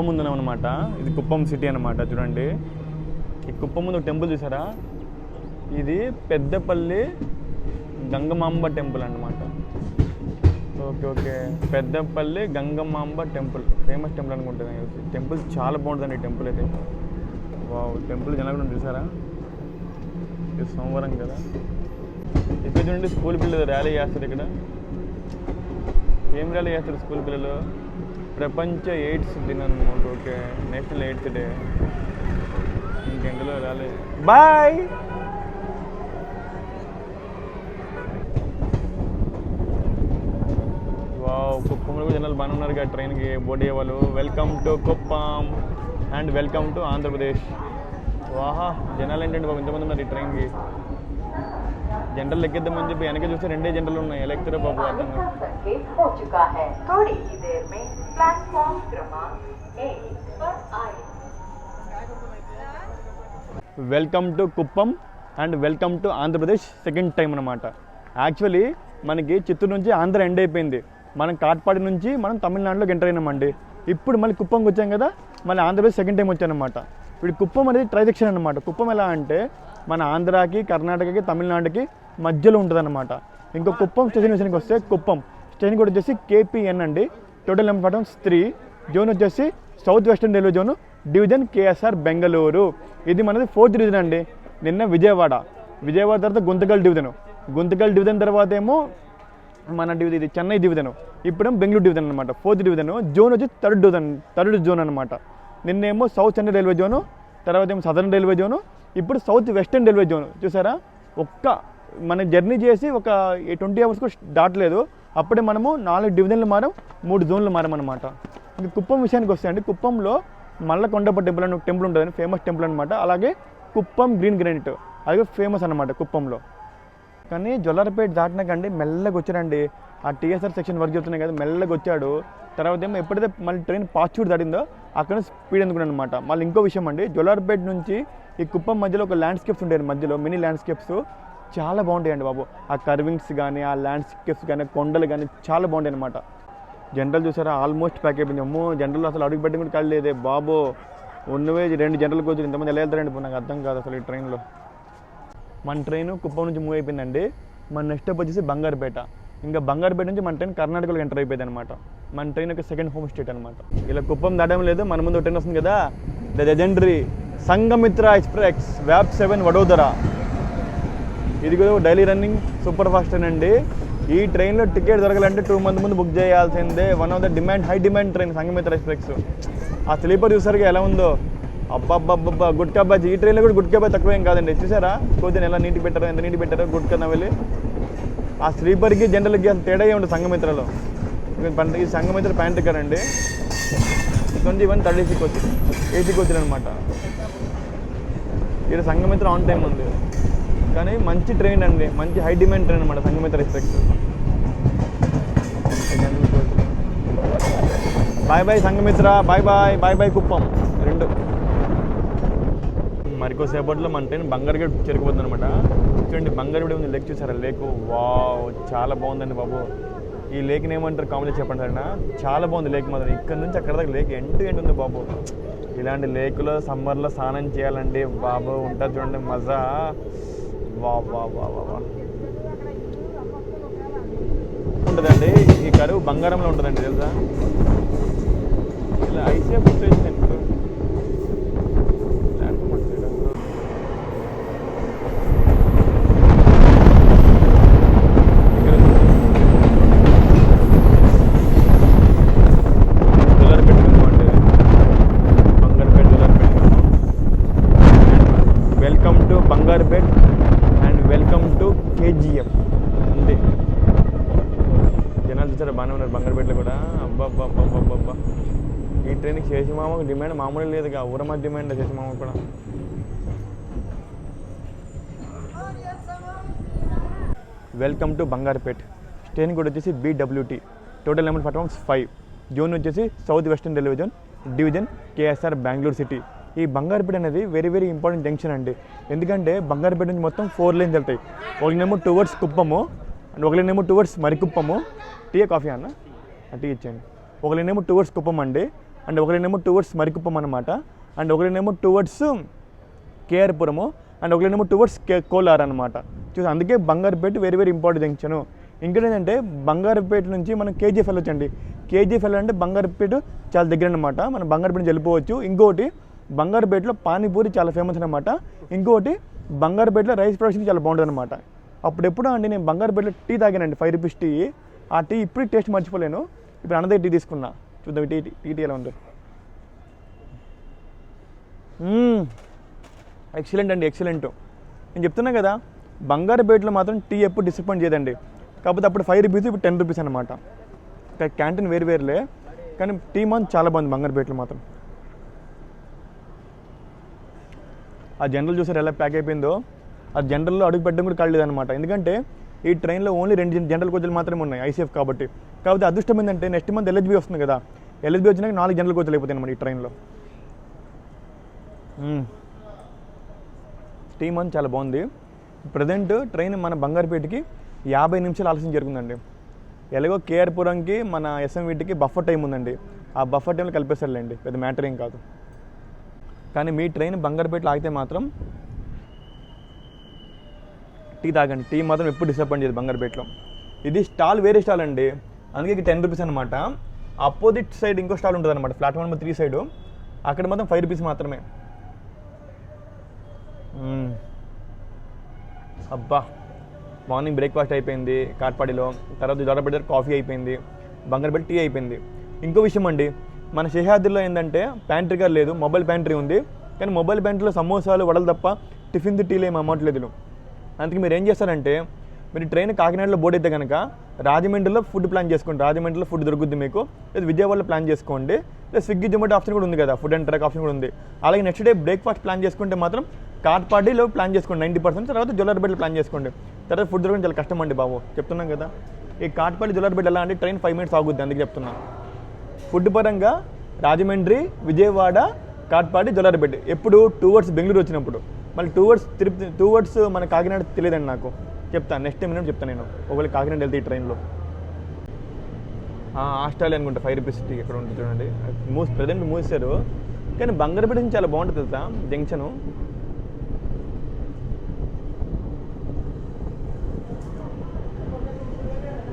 S1: కుప్పం ముందు అనమాట. ఇది కుప్పం సిటీ అనమాట. చూడండి ఈ కుప్పం ముందు ఒక టెంపుల్ చూసారా, ఇది పెద్దపల్లి గంగమాంబ టెంపుల్ అన్నమాట. Okay okay, Peddapalli Gangamamba temple, famous temple అనుకుంటుంది. టెంపుల్ చాలా బాగుంటుందండి ఈ టెంపుల్ అయితే. వావ్, టెంపుల్ జనాలు చూసారా, ఇది సోమవారం కదా. ఇక్కడ చూడండి స్కూల్ పిల్లలు ర్యాలీ చేస్తారు. ఇక్కడ ఏం ర్యాలీ చేస్తారు స్కూల్ పిల్లలు? ప్రపంచ ఎయిడ్స్ దినం అనమాట. Okay, national AIDS day. ఇంకెందులో ర్యాలీ. బాయ్. వావ్, కుప్పంలో కూడా జనాలు బాగానే ఉన్నారు కదా ట్రైన్కి బోర్డు అయ్యే వాళ్ళు. Welcome to Kuppam and welcome to Andhra Pradesh. వాహా, జనాలు ఏంటంటే బాబు ఇంతమంది ఉన్నారు ఈ ట్రైన్కి. జనరల్ ఎక్కిద్దామని చెప్పి వెనక చూస్తే 2 జనరల్ ఉన్నాయి. ఎలా ఎక్కుతారో బాబు అర్థం కాదు. Welcome to Kuppam and welcome to Andhra Pradesh second time అనమాట. యాక్చువల్లీ మనకి చిత్తూరు నుంచి ఆంధ్ర ఎండ్ అయిపోయింది. మనం కాట్పాడి నుంచి మనం తమిళనాడులోకి ఎంటర్ అయినామండి. ఇప్పుడు మళ్ళీ కుప్పంకి వచ్చాం కదా, మళ్ళీ ఆంధ్రప్రదేశ్ సెకండ్ టైం వచ్చానమాట. ఇప్పుడు కుప్పం అనేది ట్రైజెక్షన్ అనమాట. కుప్పం ఎలా అంటే మన ఆంధ్రాకి, కర్ణాటకకి, తమిళనాడుకి మధ్యలో ఉంటుంది అనమాట. ఇంకో కుప్పం స్టేషన్ విషయానికి వస్తే, కుప్పం స్టేషన్ కూడా వచ్చేసి KPN అండి. Total number platforms 3. జోన్ వచ్చేసి south western railway zone, division KSR Bengaluru. ఇది మనది 4th డివిజన్ అండి. నిన్న విజయవాడ తర్వాత గుంతకల్ డివిజన్ తర్వాత ఏమో మన డివిజన్ ఇది చెన్నై డివిజన్, ఇప్పుడేమో బెంగళూరు డివిజన్ అనమాట. 4th division. జోన్ వచ్చి థర్డ్ జోన్ అనమాట. నిన్నేమో సౌత్ సెంట్రల్ రైల్వే జోను, తర్వాత ఏమో సదర్న్ రైల్వే జోను, ఇప్పుడు సౌత్ వెస్టర్న్ రైల్వే జోను. చూసారా, మన జర్నీ చేసి ఒక 20 అవర్స్ కూడా దాటలేదు, అప్పుడే మనము 4 డివిజన్లు మారాం, 3 జోన్లు మారామన్నమాట. ఇంక కుప్పం విషయానికి వస్తే అండి, కుప్పంలో మల్లకొండప్ప టెంపుల్ అని ఒక టెంపుల్ ఉంటుంది, ఫేమస్ టెంపుల్ అనమాట. అలాగే కుప్పం గ్రీన్ గ్రానైట్ అది ఫేమస్ అనమాట కుప్పంలో. కానీ జొల్లారపేట దాటినాకండి మెల్లగా వచ్చాడండి. ఆ TSR సెక్షన్ వర్క్ చెప్తున్నాయి కదా, మెల్లగా వచ్చాడు. తర్వాత ఏమో ఎప్పుడైతే మళ్ళీ ట్రైన్ పాచూడు దాటిందో అక్కడ స్పీడ్ ఎందుకున్నాను అనమాట. మళ్ళీ ఇంకో విషయం అండి, జొల్లారపేట నుంచి ఈ కుప్పం మధ్యలో ఒక ల్యాండ్స్కేప్స్ ఉంటాయి, మధ్యలో మినీ ల్యాండ్స్కేప్స్ చాలా బాగుంటాయండి బాబు. ఆ కర్వింగ్స్ కానీ, ఆ ల్యాండ్స్కేప్స్ కానీ, కొండలు కానీ చాలా బాగుంటాయి అనమాట. జనరల్ చూసారా, ఆల్మోస్ట్ ప్యాక్ అయిపోయింది. అమ్మో, జనరల్ అసలు అడుగు పెట్టడం కూడా కళ్ళలేదే బాబో. ఉన్నవే 2 జనరల్ కోచ్లు, ఇంతమంది ఎలా వెళ్తారండి ఇప్పుడు నాకు అర్థం కాదు అసలు ఈ ట్రైన్లో. మన ట్రైన్ కుప్పం నుంచి మూవ్ అయిపోయిందండి. మన నెక్స్ట్ స్టాప్ వచ్చేసి బంగారుపేట. ఇంకా బంగారుపేట నుంచి మన ట్రైన్ కర్ణాటకలో ఎంటర్ అయిపోయింది అనమాట. మన ట్రైన్ యొక్క సెకండ్ హోమ్ స్టేట్ అనమాట. ఇలా కుప్పం దాటం లేదు, మన ముందు ట్రైన్ వస్తుంది కదా, ద లెజెండరీ సంఘమిత్ర ఎక్స్ప్రెస్ వ్యాప్ 7 వడోదర. ఇది కూడా daily running superfast train అండి. ఈ ట్రైన్లో టికెట్ దొరకాలంటే 2 months ముందు బుక్ చేయాల్సిందే. One of the high demand train Sanghamitra express. ఆ స్లీపర్ చూసారుగా ఎలా ఉందో, అబ్బాబ్బాబ్బా గుట్కా బాజీ. ఈ ట్రైన్లో కూడా గుట్కా బాజీ తక్కువ ఏం కాదండి. చూసారా కొంచెం ఎలా నీటి పెట్టారో, ఎంత నీటి పెట్టారో గుట్కా నవ్వలి. ఆ స్లీపర్కి జనరల్కి అంత తేడా ఉంటుంది సంఘమిత్రలో. ఈ సంఘమిత్ర ప్యాంట్ కదండి, కొంచెం ఇవన్నీ 30 కోచ్ AC కోచ్లు అనమాట. ఇక్కడ సంఘమిత్ర ఆన్ టైం ఉంది, కానీ మంచి ట్రైన్ అండి, మంచి హై డిమాండ్ ట్రైన్ అనమాట Sanghamitra express. Bye Sanghamitra, bye Kuppam 2. మరికోసేపట్లో మన ట్రైన్ బంగారుపేట చేరుకుపోతుంది అనమాట. చూడండి బంగారుపేట ఉంది, లేక్ చూసారా, లేకు వావ్ చాలా బాగుందండి బాబు. ఈ లేక్ని ఏమంటారు కామెంట్లో చెప్పండి అన్న. చాలా బాగుంది లేక్ మాత్రం. ఇక్కడ నుంచి అక్కడ దాకా లేక్ ఎండ్ ఉంది బాబు. ఇలాంటి లేకులో సమ్మర్లో స్నానం చేయాలండి బాబు, ఉంటుంది చూడండి మజా. వా ఉంటుందండి. ఈ కరువు బంగారంలో ఉంటుందండి తెలుసా. ఇలా ఐసీఎఫ్ స్టేషన్ ఎప్పుడు బంగారుపేట్ అండ్ వెల్కమ్ టు KGF అంతే. జనాలు చూసారా బాగానే ఉన్నారు బంగారుపేటలో కూడా. అబ్బాబ్బాబ్బాబ్బా, ఈ ట్రైన్కి శేషమామకు డిమాండ్ మామూలు లేదుగా, ఊరమా డిమాండ్ శేషమామ కూడా. Welcome to బంగారుపేట్. స్టేషన్ కూడా వచ్చేసి BWT. Total number platforms 5. Zone వచ్చేసి south western railway zone, division KSR Bengaluru city. ఈ బంగారుపేట అనేది వెరీ ఇంపార్టెంట్ జంక్షన్ అండి. ఎందుకంటే బంగారుపేట నుంచి మొత్తం 4 lanes వెళ్తాయి. ఒకనేమో టువర్డ్స్ కుప్పము అండ్ ఒకనేమో టువర్డ్స్ మరికుప్పము. టీ కాఫీ అన్న టీ ఇచ్చేయండి. ఒకనేమో టువర్డ్స్ కుప్పం అండి, అండ్ ఒకరినేమో టువర్డ్స్ మరికుప్పం అనమాట, అండ్ ఒకరినేమో టువర్డ్స్ కేఆర్పురము, అండ్ ఒకరినేమో టువర్డ్స్ కోలార్ అనమాట. చూసి అందుకే Bangarapet very very important junction. ఇంకోటి ఏంటంటే బంగారుపేట నుంచి మనం కేజీఎఫ్ వెళ్ళొచ్చండి. కేజీఎఫ్ వెళ్ళాలంటే బంగారుపేట చాలా దగ్గర అనమాట, మనం బంగారుపేట నుంచి వెళ్ళిపోవచ్చు. ఇంకోటి బంగారుపేటలో పానీపూరి చాలా ఫేమస్ అనమాట. ఇంకోటి బంగారుపేటలో రైస్ ప్రొడక్షన్ చాలా బాగుంటుంది అనమాట. అప్పుడెప్పుడు అండి నేను బంగారుపేటలో టీ తాగానండి, 5 రూపీస్ టీ. ఆ టీ ఇప్పుడు టేస్ట్ మర్చిపోలేను. ఇప్పుడు అన్నదే టీ తీసుకున్నా, చూద్దాం టీ ఎలా ఉంది. ఎక్సలెంట్ అండి, ఎక్సలెంట్. నేను చెప్తున్నా కదా బంగారుపేటలో మాత్రం టీ ఎప్పుడు డిసప్పాయింట్ చేయదండి. కాకపోతే అప్పుడు 5 రూపీస్, ఇప్పుడు 10 రూపీస్ అనమాట. క్యాంటీన్ వేరులే, కానీ టీ మాత్రం చాలా బాగుంది బంగారుపేటలో మాత్రం. ఆ జనరల్ చూసారు ఎలా ప్యాక్ అయిపోయిందో, ఆ జనరల్లో అడుగు పెట్టడం కూడా కాలేదు అనమాట. ఎందుకంటే ఈ ట్రైన్లో ఓన్లీ 2 జనరల్ కోచ్లు మాత్రమే ఉన్నాయి ఐసీఎఫ్ కాబట్టి. కాకపోతే అదృష్టం ఏంటంటే నెక్స్ట్ మంత్ ఎల్హెచ్బి వస్తుంది కదా, ఎల్హెచ్బి వచ్చినాక 4 జనరల్ కోచ్లు అయిపోతాయి అనమాట ఈ ట్రైన్లో. టీ మాత్రం చాలా బాగుంది. ప్రజెంట్ ట్రైన్ మన బంగారుపేటకి 50 నిమిషాలు ఆలస్యం జరుగుతుందండి. ఎలాగో కేఆర్పురంకి మన ఎస్ఎంవిటికి బఫర్ టైం ఉందండి, ఆ బఫర్ టైంలో కలిపేస్తారులేండి, పెద్ద మ్యాటర్ ఏం కాదు. కానీ మీ ట్రైన్ బంగారుపేటలో ఆగితే మాత్రం టీ తాగండి, టీ మాత్రం ఎప్పుడు డిసప్పాయింట్ చేయదు బంగారుపేటలో. ఇది స్టాల్ వేరే స్టాల్ అండి, అందుకే 10 రూపీస్ అనమాట. అపోజిట్ సైడ్ ఇంకో స్టాల్ ఉంటుంది అనమాట, ప్లాట్ఫామ్ నెంబర్ 3 సైడు, అక్కడ మాత్రం 5 రూపీస్ మాత్రమే. అబ్బా, మార్నింగ్ బ్రేక్ఫాస్ట్ అయిపోయింది కాట్పాడిలో, తర్వాత జొరపేట కాఫీ అయిపోయింది, బంగారుపేట టీ అయిపోయింది. ఇంకో విషయం అండి, మన శేషాద్రిలో ఏంటంటే ప్యాంట్రీ గారు లేదు, మొబైల్ ప్యాంట్రీ ఉంది. కానీ మొబైల్ ప్యాంట్రీలో సమోసాలు వడలు తప్ప టిఫిన్ టీలు ఏమి అమ్మట్లేదు. అందుకే మీరు ఏం చేస్తారంటే, మీరు ట్రైన్ కాకినాడలో బోర్డు అయితే కనుక రాజమండ్రిలో ఫుడ్ ప్లాన్ చేసుకోండి, రాజమండ్రిలో ఫుడ్ దొరుకుద్ది మీకు. లేదా విజయవాడలో ప్లాన్ చేసుకోండి, లేదా స్విగ్గీ జొమాటో ఆప్షన్ కూడా ఉంది కదా, ఫుడ్ అండ్ ట్రక్ ఆప్షన్ కూడా ఉంది. అలాగే నెక్స్ట్ డే బ్రేక్ఫాస్ట్ ప్లాన్ చేసుకుంటే మాత్రం కాట్పాడిలో ప్లాన్ చేసుకోండి 90%, తర్వాత జొల్లార్పేటలో ప్లాన్ చేసుకోండి. తర్వాత ఫుడ్ దొరకడం చాలా కష్టం అండి బాబు, చెప్తున్నాం కదా. ఈ కాట్పాడి జొల్లార్పేట ఎలా అంటే ట్రైన్ 5 మినిట్స్ ఆగుద్ది, అందుకే చెప్తున్నా. ఫుడ్ పరంగా రాజమండ్రి, విజయవాడ, కాట్పాడి, జొల్లార్పేట ఎప్పుడు టువర్డ్స్ బెంగళూరు వచ్చినప్పుడు. మళ్ళీ టువర్డ్స్ మన కాకినాడ తెలియదండి నాకు, చెప్తాను నెక్స్ట్ టైం చెప్తాను నేను. ఒకవేళ కాకినాడ వెళ్తే ఈ ట్రైన్లో ఆస్ట్రేలియా అనుకుంటా 5 రూపీస్ టీ ఎక్కడ ఉంటుంది చూడండి. ప్రజెంట్ మూసారు, కానీ బంగారుపేట నుంచి చాలా బాగుంటుంది తెలుసా junction.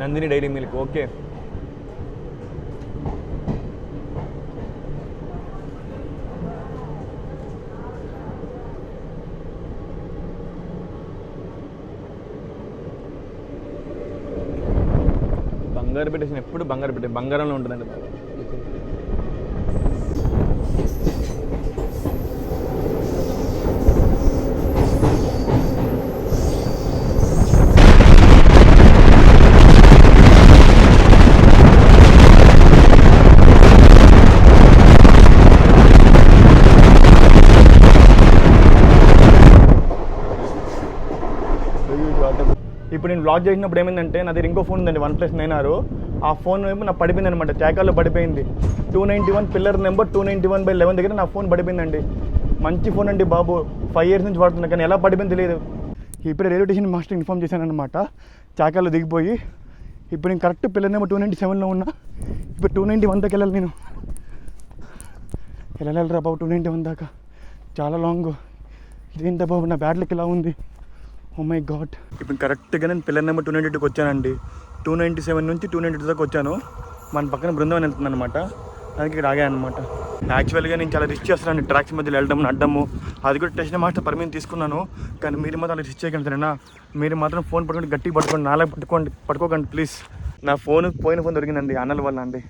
S1: Nandini dairy milk, okay. Bangarapet station ఎప్పుడు బంగారుపేట, బంగారంలో ఉంటుందండి బాబు. ఇప్పుడు నేను బ్లాగ్ చేసినప్పుడు ఏమైందంటే నా దగ్గర ఇంకో ఫోన్ ఉందండి, OnePlus 9R. ఆ ఫోన్ ఏమో నాకు పడిపోయింది అనమాట, చాకాల్లో పడిపోయింది. 291 పిల్లర్ నెంబర్ 291/11 దగ్గర నా ఫోన్ పడిపోయిందండి. మంచి ఫోన్ అండి బాబు, 5 ఇయర్స్ నుంచి వాడుతున్నా, కానీ ఎలా పడిపోయింది తెలియదు. ఇప్పుడు రైల్వే స్టేషన్ మాస్టర్ ఇన్ఫార్మ్ చేశాను అనమాట, చాకాల్లో దిగిపోయి. ఇప్పుడు నేను కరెక్ట్ పిల్లర్ నెంబర్ 297లో ఉన్నా. ఇప్పుడు 291 దాకా వెళ్ళాలి నేను. వెళ్ళాలిరా బాబు 291 దాకా, చాలా లాంగ్. ఇదేంట బాబు నా బ్యాడ్ లక్ ఇలా ఉంది, ఓ మై గాడ్. ఇప్పుడు కరెక్ట్గా నేను పిల్లర్ నెంబర్ 292కి వచ్చానండి. 297 నుంచి 292 దాకా వచ్చాను. మన పక్కన బృందావనం వెళ్తుంది అనమాట, అందుకే ఇక్కడ ఆగాను అనమాట. యాక్చువల్గా నేను చాలా రిస్క్ చేస్తున్నాను ట్రాక్స్ మధ్యలో వెళ్ళడం, అడ్డము. అది కూడా స్టేషన్ మాస్టర్ పర్మిషన్ తీసుకున్నాను, కానీ మీరు మాత్రం అలా రిస్క్ చేయగలుగుతారేనా? మీరు మాత్రం ఫోన్ పట్టుకుంటే గట్టిగా పట్టుకోండి, నాలా పట్టుకోకండి ప్లీజ్. నా ఫోన్ పోయిన ఫోన్ దొరికిందండి అన్నల వల్ల అండి,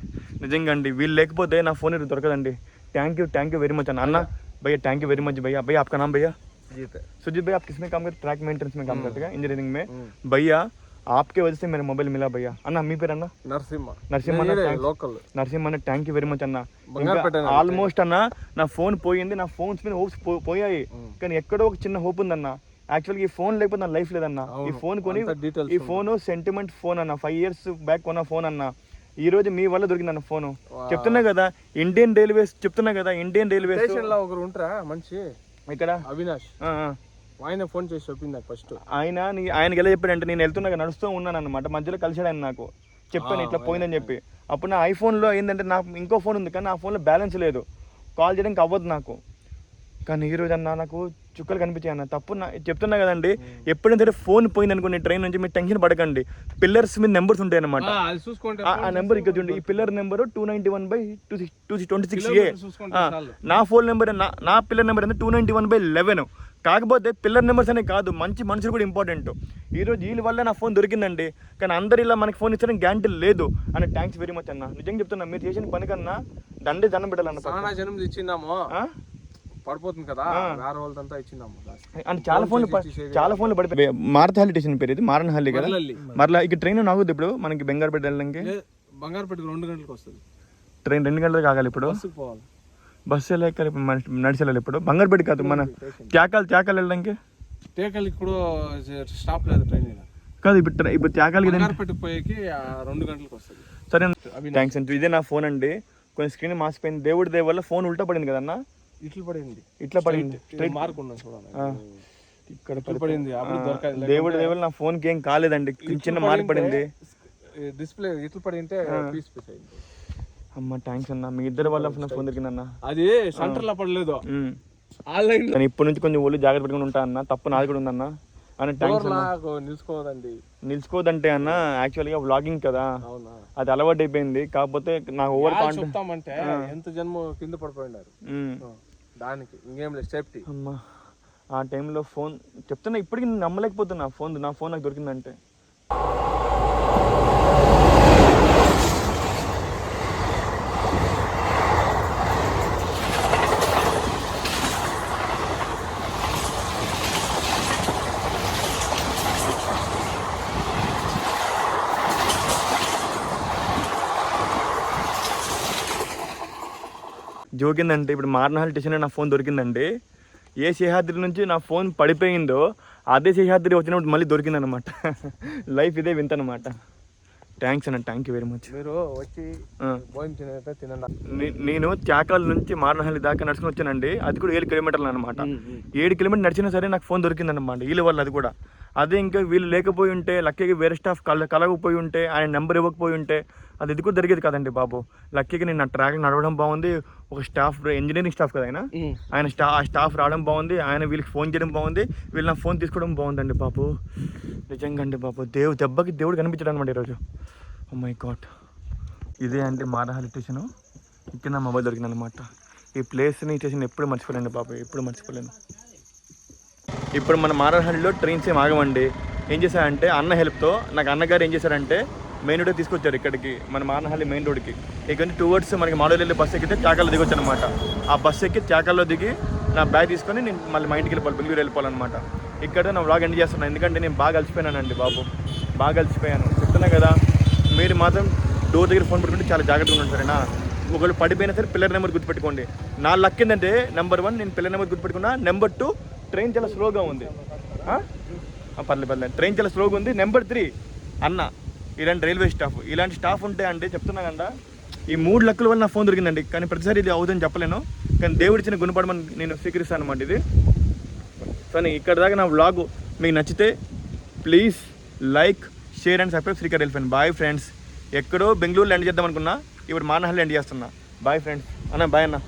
S1: నిజంగా అండి. వీళ్ళు లేకపోతే నా ఫోన్ దొరకదండి. థ్యాంక్ యూ వెరీ మచ్ అన్న. भैया थैंक यू वेरी मच भैया। भैया आपका नाम भैया? सुजीत भैया। आप किस में काम करते? ट्रैक मेंटेनेंस में काम करते हैं, इंजीनियरिंग में। भैया आपके वजह से मेरा मोबाइल मिला भैया। అన్న మీ పేరు అన్న? నరసింహ
S3: లోకల్
S1: నరసింహ అన్న, థ్యాంక్ యూ వెరీ మచ్ అన్న. ఆల్మోస్ట్ అన్న నా ఫోన్ పోయింది, నా ఫోన్స్ మీద హోప్స్ పోయాయి, కానీ ఎక్కడో ఒక చిన్న హోప్ ఉందన్న. యాక్చువల్గా ఈ ఫోన్ లేకపోతే నా లైఫ్ లేదన్న. ఈ ఫోన్ కొని, ఈ ఫోన్ సెంటిమెంట్ ఫోన్ అన్న, 5 years బ్యాక్ కొన్న ఫోన్ అన్న. ఈ రోజు మీ వల్ల దొరికిందన్న ఫోన్. చెప్తున్నా కదా ఇండియన్ రైల్వేస్, చెప్తున్నా కదా ఇండియన్ రైల్వేస్
S3: ఒకరు ఉంటారా మంచి
S1: ఇక్కడ
S3: అవినాష్, ఆయన ఫోన్ చేసి చెప్పింది ఫస్ట్.
S1: ఆయనకి ఎలా చెప్పాడంటే, నేను వెళ్తున్నా నడుస్తూ ఉన్నాను అనమాట, మధ్యలో కలిసాడు ఆయన నాకు, చెప్పాను ఇట్లా పోయిందని చెప్పి. అప్పుడు నా ఐఫోన్లో ఏంటంటే నాకు ఇంకో ఫోన్ ఉంది, కానీ నా ఫోన్లో బ్యాలెన్స్ లేదు, కాల్ చేయడానికి అవ్వదు నాకు. కానీ ఈరోజు అన్న నాకు చుక్కలు కనిపించాయి అన్న. తప్పు చెప్తున్నా కదండి, ఎప్పుడైనా సరే ఫోన్ పోయింది అనుకోండి ట్రైన్ నుంచి, మీరు టెన్షన్ పడకండి. పిల్లర్స్ మీద నెంబర్స్ ఉంటాయి అనమాట. ఆ నెంబర్ ఇక్కడ చూడండి, ఈ పిల్లర్ నెంబర్ 291/226A. నా ఫోన్ నెంబర్ నా పిల్లర్ నెంబర్ అంటే 291/11. కాకపోతే పిల్లర్ నెంబర్స్ అనే కాదు, మంచి మనుషులు కూడా ఇంపార్టెంట్. ఈరోజు వీళ్ళ వల్ల నా ఫోన్ దొరికిందండి. కానీ అందరు ఇలా మనకి ఫోన్ ఇచ్చారని గ్యారంటీ లేదు అని. థ్యాంక్స్ వెరీ మచ్ అన్న, నిజంగా చెప్తున్నా. మీరు చేసిన పని కన్నా దండం పెట్టాలన్న.
S4: జనం ఇచ్చిందాము పడిపోతుంది కదా, వేరే వాళ్ళంతా ఇచ్చిందాము.
S1: అంటే చాలా ఫోన్లు పడిపోయి. మారతహల్లి స్టేషన్ పేరు ఇది, మారనహల్లి కదా. మరలా ఇక ట్రైన్ నాగుద్ది ఇప్పుడు మనకి బెంగారుపేట వెళ్ళడానికి.
S4: బంగారుపేటకి 2 గంటలకు వస్తుంది
S1: ట్రైన్, 2 గంటలకు కాగాలి ఇప్పుడు.
S4: పోవాలి,
S1: బస్సు వెళ్ళాలి, నడిచి వెళ్ళాలి. ఇప్పుడు బంగారుపేట కాదు, మన త్యాకాలు వెళ్ళడానికి.
S4: తేకల్ ఇప్పుడు స్టాప్ లేదు ట్రైన్
S1: కాదు, ఇప్పుడు త్యాకాలకి
S4: బంగారుపేటకి పోయేకి 2 గంటలకు వస్తుంది.
S1: సరే, థ్యాంక్స్ అండి. ఇదే నా ఫోన్ అండి, కొంచెం స్క్రీన్ మాసిపోయింది. దేవుడి దయ వల్ల ఫోన్ ఉల్టా పడింది కదన్నా, ఇట్లా పడింది.
S4: మార్క్ ఉన్నది చూడాలి,
S1: ఇక్కడ
S4: పడింది.
S1: దేవుడి దయ వల్ల నా ఫోన్కి ఏం కాలేదండి, చిన్న మార్క్ పడింది.
S4: డిస్ప్లే ఇట్లా పడింటే పీస్ అయింది.
S1: అమ్మ థ్యాంక్స్ అన్న, మీ ఇద్దరి వల్ల నా ఫోన్ దొరికిందన్న.
S4: అది సెంటర్ లో పడలేదు,
S1: నేను ఇప్పటి నుంచి కొంచెం ఒళ్ళు జాగ్రత్త పెట్టుకుని ఉంటా అన్న. తప్పు నాది కూడా ఉందన్న అని. థ్యాంక్స్ నిలుచుకోదంటే అన్న, యాక్చువల్గా వ్లాగింగ్ కదా, అది అలవాటు అయిపోయింది. కాకపోతే నాకు ఓవర్
S4: కాన్ఫిడెంట్, ఎంత జన్మ కింద పడిపోయినారు దానికి, ఇంకేం లేదు సేఫ్టీ.
S1: అమ్మా ఆ టైంలో ఫోన్ చెప్తున్నా, ఇప్పటికి నేను నమ్మలేకపోతున్నా. నా ఫోన్ నాకు దొరికిందంటే. జోకిందంటే ఇప్పుడు మారనహల్లి స్టేషన్లో నా ఫోన్ దొరికిందండి. ఏ శేషాద్రి నుంచి నా ఫోన్ పడిపోయిందో అదే శేషాద్రి వచ్చినప్పుడు మళ్ళీ దొరికిందనమాట. లైఫ్ ఇదే వింత అనమాట. థ్యాంక్స్ అన్న, థ్యాంక్ యూ వెరీ మచ్.
S4: మీరు వచ్చి
S1: నేను త్యాకాల నుంచి మారనహల్లి దాకా నడుచుకుని వచ్చానండి. అది కూడా 7 కిలోమీటర్లు అనమాట. 7 కిలోమీటర్లు నడిచినా సరే నాకు ఫోన్ దొరికిందనమాట వీళ్ళ వల్ల. అది కూడా అదే ఇంకా వీళ్ళు లేకపోయి ఉంటే, లక్కీగా వేరే స్టాఫ్ కలగకపోయి ఉంటే, ఆయన నెంబర్ ఇవ్వకపోయి ఉంటే అది కూడా జరిగేది కదండి బాబు. లక్కీగా నేను నా ట్రాక్ నడవడం బాగుంది, ఒక స్టాఫ్ ఇంజనీరింగ్ స్టాఫ్ కదా ఆయన ఆ స్టాఫ్ రావడం బాగుంది, ఆయన వీళ్ళకి ఫోన్ చేయడం బాగుంది, వీళ్ళు నా ఫోన్ తీసుకోవడం బాగుందండి బాబు. నిజంగా అండి బాబు, దెబ్బకి దేవుడు కనిపించడం అనమాట ఈరోజు. Oh my god. ఇదే అంటే మారనహల్లి స్టేషను, ఇక్కడ నా మొబైల్ దొరికింది అనమాట. ఈ ప్లేస్ని, ఈ స్టేషన్ ఎప్పుడు మర్చిపోలేండి బాబు, ఎప్పుడు మర్చిపోలేను. ఇప్పుడు మన మారనహల్లిలో ట్రైన్స్ ఏం ఆగమండి. ఏం చేశారంటే అన్న హెల్ప్తో నాకు అన్నగారు ఏం చేశారంటే మెయిన్ రోడ్ తీసుకొచ్చారు ఇక్కడికి, మన మారనహల్లి మెయిన్ రోడ్కి. ఇక్కడ టువర్డ్స్ మనకి మాడవెల్లి బస్సు ఎక్కితే త్యాకాల్లో దిగొచ్చు అనమాట. ఆ బస్సు ఎక్కి త్యాకాల్లో దిగి నా బ్యాగ్ తీసుకొని నేను మళ్ళీ మా ఇంటికి వెళ్ళిపోవాలి, బెంగళూరు వెళ్ళిపోవాలన్నమాట. ఇక్కడ నా వ్లాగ్ ఎండ్ చేస్తున్నాను, ఎందుకంటే నేను బాగా అలసిపోయానండి బాబు, బాగా అలసిపోయాను. చెప్తున్నా కదా, మీరు మాత్రం డోర్ దగ్గర ఫోన్ పెట్టుకుంటే చాలా జాగ్రత్తగా ఉంటారు సరేనా. ఒకళ్ళు పడిపోయినా సరే పిల్లర్ నెంబర్ గుర్తుపెట్టుకోండి. నా లక్ ఏంటంటే నెంబర్ 1 నేను పిల్లర్ నెంబర్ గుర్తుపెట్టుకున్నా, నెంబర్ 2 ట్రైన్ చాలా స్లోగా ఉంది. పర్లేదు, ట్రైన్ చాలా స్లోగా ఉంది. నెంబర్ 3 అన్న, ఇలాంటి రైల్వే స్టాఫ్, ఇలాంటి స్టాఫ్ ఉంటే అంటే చెప్తున్నా కదా, ఈ 3 లక్కుల వల్ల నా ఫోన్ దొరికిందండి. కానీ ప్రతిసారి ఇది అవుతుందని చెప్పలేను, కానీ దేవుడిచ్చిన గుణపడమని నేను స్వీకరిస్తాను అనమాట ఇది. కానీ ఇక్కడ దాకా నా వ్లాగ్ మీకు నచ్చితే please like, share and subscribe Srikar elephant. Bye friends. ఎక్కడో బెంగళూరులో ఎండ్ చేద్దాం అనుకున్నా, ఇప్పుడు మారనహల్లి ఎండ్ చేస్తున్నా. Bye friends. అన్న బాయ్ అన్న.